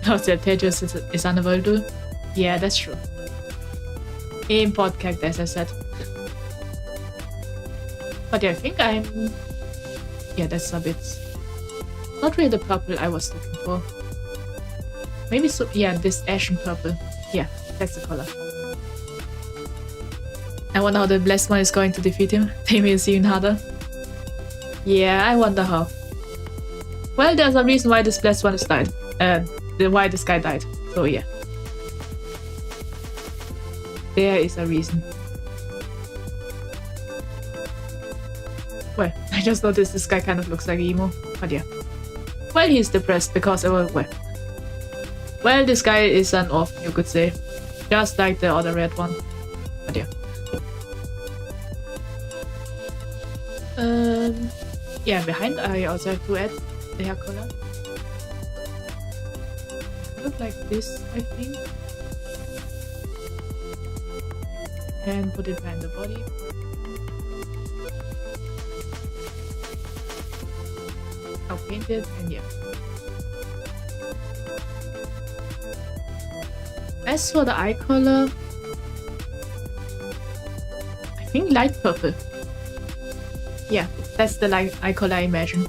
[SPEAKER 1] Oh, the Tejas is unavoidable. Yeah, that's true. Import character, as I said. But yeah, I think I'm... Yeah, that's a bit... Not really the purple I was looking for. Maybe so... Yeah, this ashen purple. Yeah, that's the color. I wonder how the blessed one is going to defeat him. They may see even harder. Yeah, I wonder how. Well, there's a reason why this blessed one is died. Why this guy died. So yeah. There is a reason. Well, I just noticed this guy kind of looks like emo. But yeah. Well, he's depressed because... Well, this guy is an orphan, you could say. Just like the other red one. But yeah. Yeah, behind I also have to add the hair color. Kind of like this, I think. And put it behind the body. I'll paint it, and yeah. As for the eye color, I think light purple. Yeah, that's the eye color I imagine.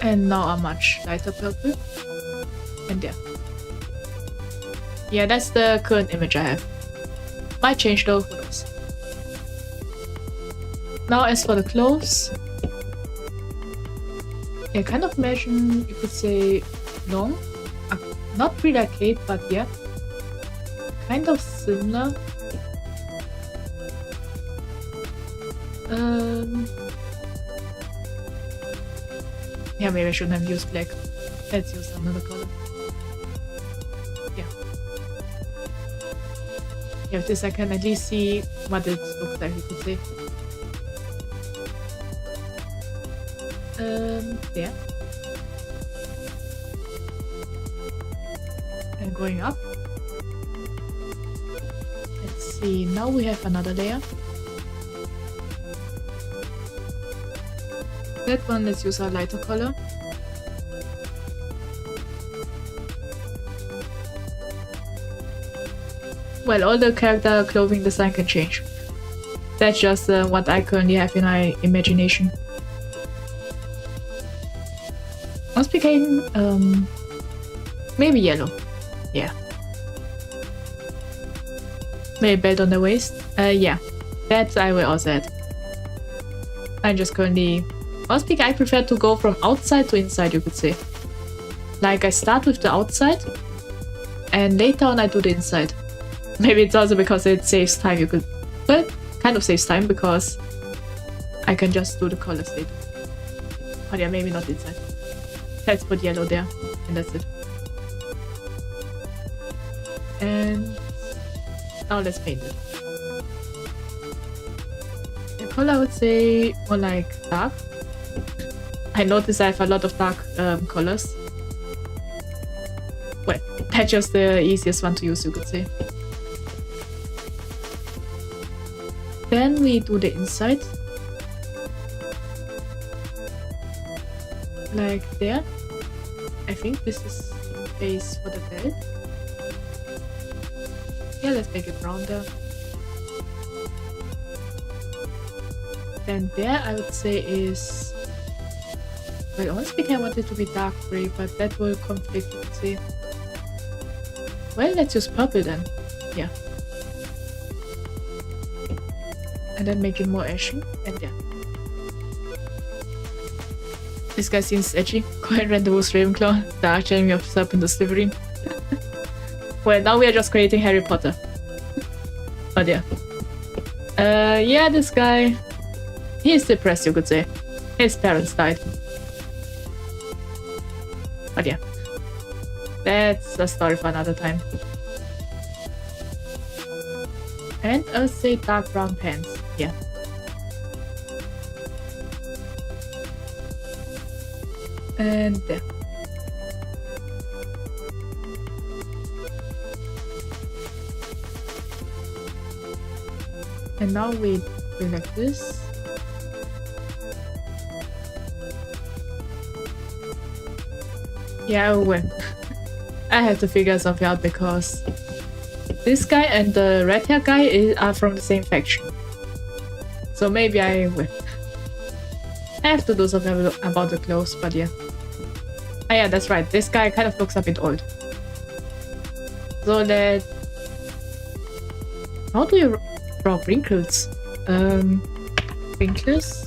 [SPEAKER 1] And now a much lighter purple. And yeah. Yeah, that's the current image I have. Might change though, who knows. Now as for the clothes, yeah, kind of imagine, you could say, long. Not really like cape, but yeah. Kind of similar. Yeah, maybe I shouldn't have used black. Let's use another color. Yeah. Yeah, with this I can at least see what it looks like, you could say. There. And going up. Let's see, now we have another layer. That one, let's use a lighter color. Well, all the character clothing design can change. That's just what I currently have in my imagination. Once became maybe yellow. Yeah. Maybe belt on the waist. Yeah. That I will also add. I'm just currently... Honestly, I prefer to go from outside to inside, you could say. Like, I start with the outside, and later on I do the inside. Maybe it's also because it saves time, you could... Well, kind of saves time, because I can just do the colors later. But yeah, maybe not inside. Let's put yellow there, and that's it. And... now let's paint it. The color I would say more like dark. I notice I have a lot of dark colors. Well, that's just the easiest one to use, you could say. Then we do the inside. Like there. I think this is the base for the belt. Yeah, let's make it rounder. Then there I would say is... Well, honestly I want it to be dark grey, but that will conflict, you could say. Well, let's use purple then. Yeah. And then make it more ashy, and yeah. This guy seems edgy. Quite randomous Ravenclaw, the archenemy of Serpent the Slytherin. Well, now we are just creating Harry Potter. But yeah. Yeah, this guy... He's depressed, you could say. His parents died. But yeah. That's a story for another time. And I'll say dark brown pants. Yeah. And there. And now we do like this. Yeah, well, I have to figure something out because this guy and the red hair guy are from the same faction. So maybe I will. I have to do something about the clothes, but yeah. Ah yeah, that's right. This guy kind of looks a bit old. So that... How do you draw wrinkles? Wrinkles?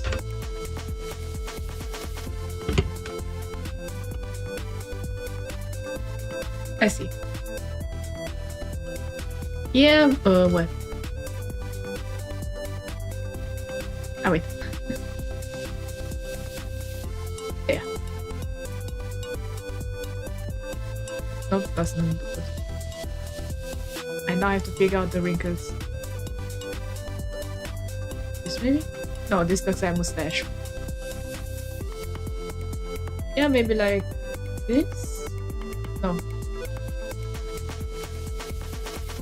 [SPEAKER 1] I see. Yeah, what? Oh wait. There. Nope, doesn't look good. I now have to figure out the wrinkles. This maybe? No, this looks like a mustache. Yeah, maybe like this? No.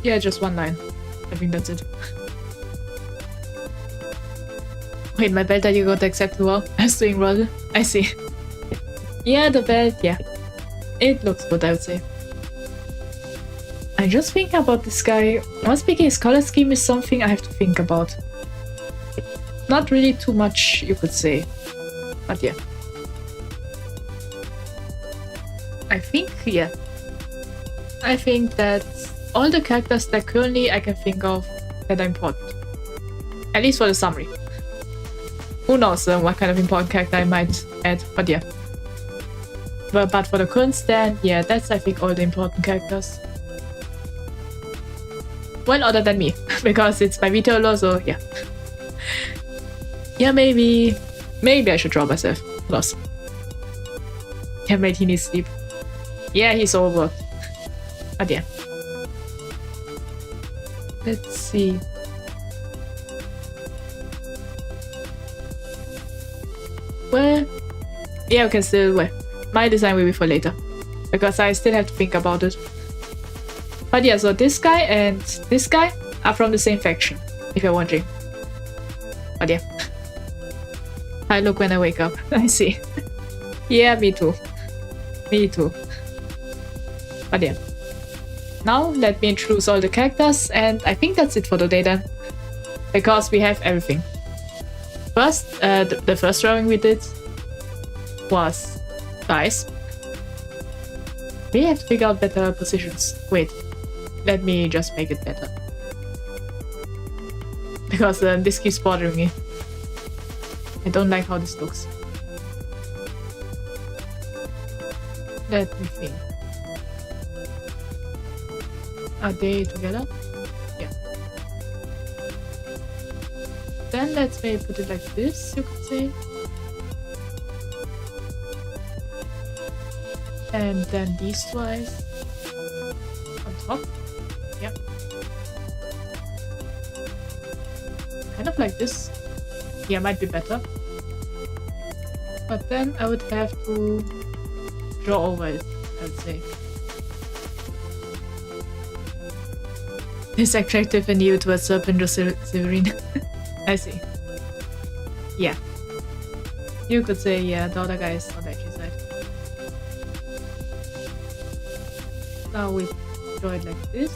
[SPEAKER 1] Yeah, just one line. I think that's it. Wait, my belt idea got exactly well. I was doing well. I see. Yeah, the belt, yeah. It looks good, I would say. I just think about this guy. Once speaking, his color scheme is something I have to think about. Not really too much, you could say. But yeah. I think, yeah. I think that all the characters that currently I can think of that are important. At least for the summary. Who knows what kind of important character I might add, but yeah. But for the current stand, yeah, that's I think all the important characters. Well, other than me, because it's my Vitola, so yeah. Yeah, maybe I should draw myself. Lost. Yeah, mate, he needs sleep. Yeah, he's overworked. But yeah. Let's see. Well, yeah, we can still, well, my design will be for later. Because I still have to think about it. But yeah, so this guy and this guy are from the same faction, if you're wondering. But yeah. I look when I wake up. I see. Yeah, me too. Me too. But yeah. Now let me introduce all the characters, and I think that's it for today then. Because we have everything. First, the first drawing we did was guys. We have to figure out better positions. Wait, let me just make it better. Because this keeps bothering me. I don't like how this looks. Let me think. Are they together? Yeah. Then let's maybe put it like this, you could say. And then these two eyes on top. Yep. Kind of like this. Yeah, might be better. But then I would have to draw over it, I'd say. It's attractive and you towards Serpent or Severine. I see. Yeah. You could say, yeah, the other guy is on the edgy side. Now we draw it like this.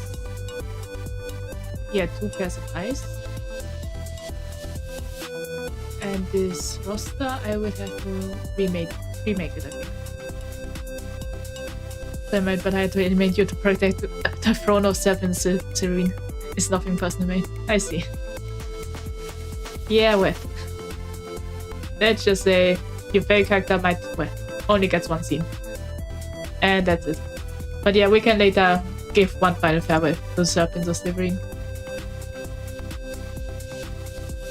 [SPEAKER 1] Yeah, 2 pairs of eyes. And this roster, I would have to remake it, I think. But I had to animate you to protect the throne of Serpent Serene. It's nothing personal made. I see. Yeah, well. Let's just say your fake character might, well, only gets 1 scene. And that's it. But yeah, we can later give one final farewell to Serpent of Slivering.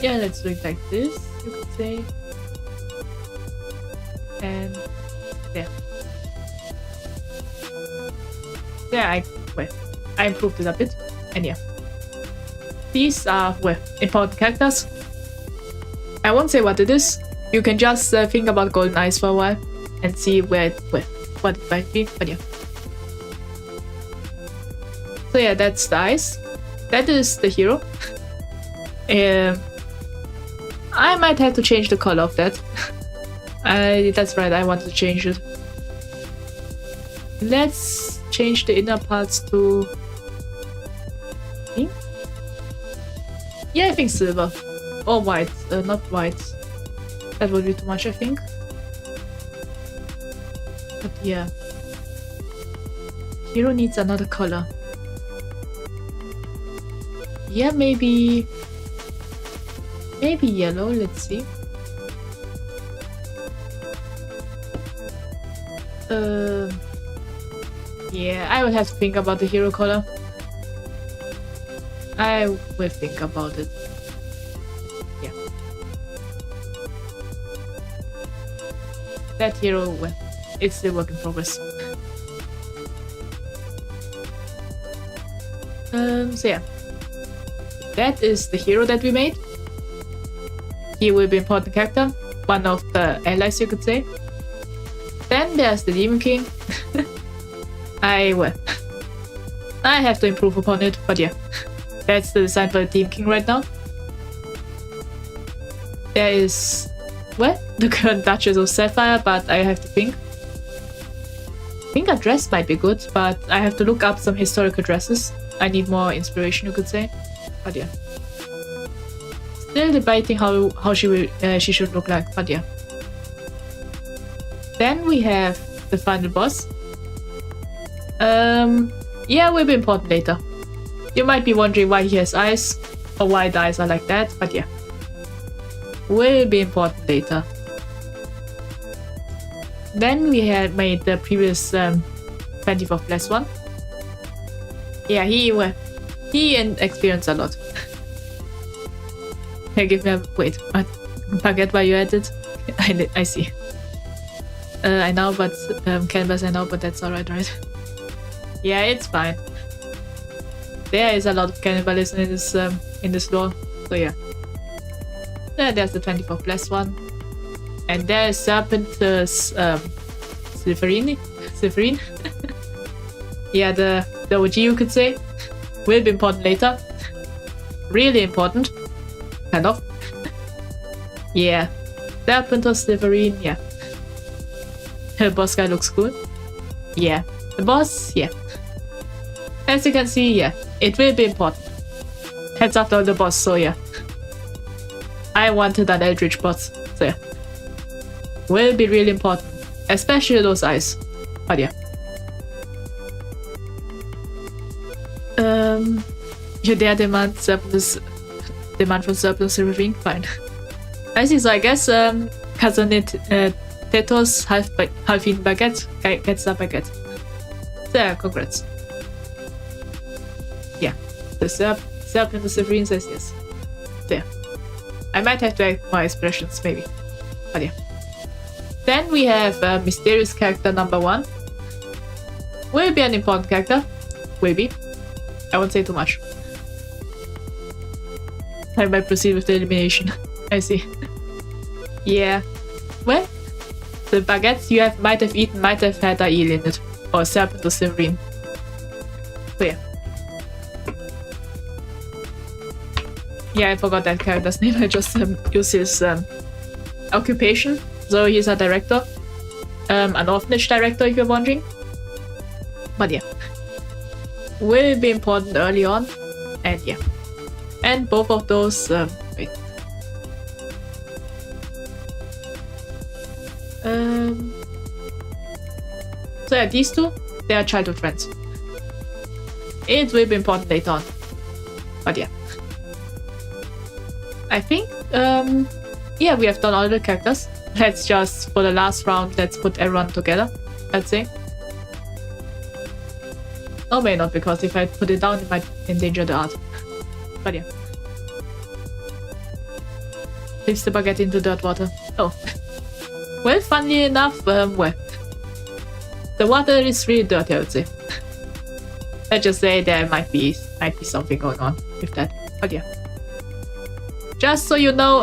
[SPEAKER 1] Yeah, let's do it like this, you could say. And there. Yeah, I improved it a bit. And yeah. These are, well, important characters. I won't say what it is. You can just think about Golden Eyes for a while and see what it might be, but yeah. So yeah, that's the eyes. That is the hero. I might have to change the color of that. That's right, I want to change it. Let's change the inner parts to pink? Yeah, I think silver. Or white, not white. That would be too much, I think. But yeah. Hero needs another color. Yeah, maybe yellow, let's see. Yeah, I will have to think about the hero color. I will think about it. Yeah. That hero, well, it's still work in progress. So yeah. That is the hero that we made. He will be an important character. One of the allies, you could say. Then there's the Demon King. I have to improve upon it, but yeah. That's the design for the Demon King right now. There is, well, the current Duchess of Sapphire, but I have to think. I think a dress might be good, but I have to look up some historical dresses. I need more inspiration, you could say. But yeah. Still debating how she should look like, but yeah. Then we have the final boss. Yeah, will be important later. You might be wondering why he has eyes, or why the eyes are like that, but yeah. Will be important later. Then we had made the previous 24th Blessed one. Yeah, he experienced a lot. Hey, give me a wait. I forget why you added. I see. I know, but canvas. I know, but that's alright, right? Yeah, it's fine. There is a lot of cannibalism in this lore, so yeah. There's the 24th Blessed one, and there is Serpent Silverine. Yeah, the OG, you could say, will be important later. Really important, kind of. Yeah, Serpent or Silverine. Yeah. The boss guy looks cool. Yeah, the boss. Yeah. As you can see, yeah, it will be important. Heads after the boss, so yeah. I wanted an Eldritch boss, so yeah. Will be really important. Especially those eyes. But yeah. You dare demand from Serpent Silverine? Fine. I see, so I guess cousin Tetos half eaten baguette gets the baguette. There, congrats. Yeah, the Serpent Silverine says yes. There. I might have to add more expressions, maybe. But yeah. Then we have mysterious character number 1. Will be an important character. Will be. I won't say too much. I might proceed with the elimination. I see. Yeah. Well, the baguettes you might have eaten might have had a eel in it. Or serpent or silverine. So yeah. Yeah, I forgot that character's name. I just used his occupation. So he's a director. An orphanage director, if you're wondering. But yeah. Will be important early on. And yeah. And both of those... wait. So yeah, these two, they are childhood friends. It will be important later on. But yeah. I think, yeah, we have done all the characters. Let's just, for the last round, let's put everyone together, let's say. Or may not, because if I put it down, it might endanger the art. But yeah. Leaves the baguette into dirt water. Oh. Well, funnily enough, well. The water is really dirty, I would say. Let's just say there might be something going on with that. But yeah. Just so you know,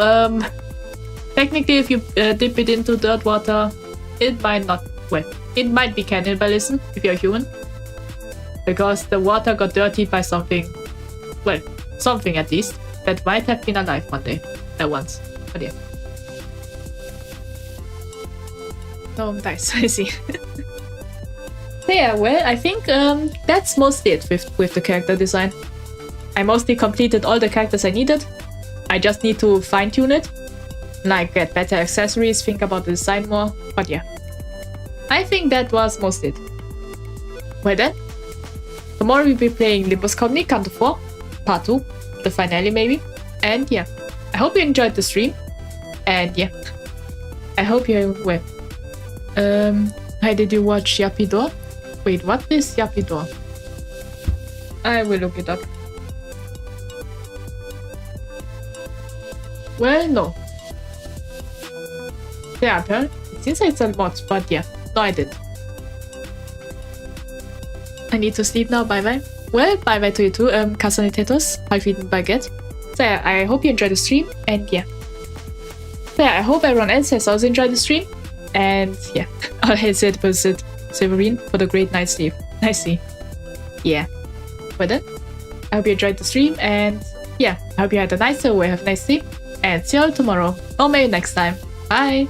[SPEAKER 1] technically if you dip it into dirt water, it might not, well, it might be cannibalism if you're human. Because the water got dirtied by something, well, something at least, that might have been alive one day, once. But yeah. Oh, nice, I see. So yeah, well, I think that's mostly it with the character design. I mostly completed all the characters I needed. I just need to fine-tune it. Like, get better accessories, think about the design more. But yeah. I think that was most it. Well then. Tomorrow we'll be playing Limbus Company Canto 4, Part 2. The finale maybe. And yeah. I hope you enjoyed the stream. And yeah. I hope you... well. How did you watch Yapidor? Wait, what is Yapidor? I will look it up. Well, no. Yeah, it seems like it's a mod, but yeah. No, I didn't. I need to sleep now, bye-bye. Well, bye-bye to you too, Casanitatos, half-eaten baguette. So yeah, I hope you enjoyed the stream, and yeah. So yeah, I hope everyone else has also enjoyed the stream. And yeah, all hail Silverine for the great night's sleep. Nicely. Yeah. Well then, I hope you enjoyed the stream, and yeah, I hope you had a nice day or have a nice sleep. And see you all tomorrow, or maybe next time. Bye!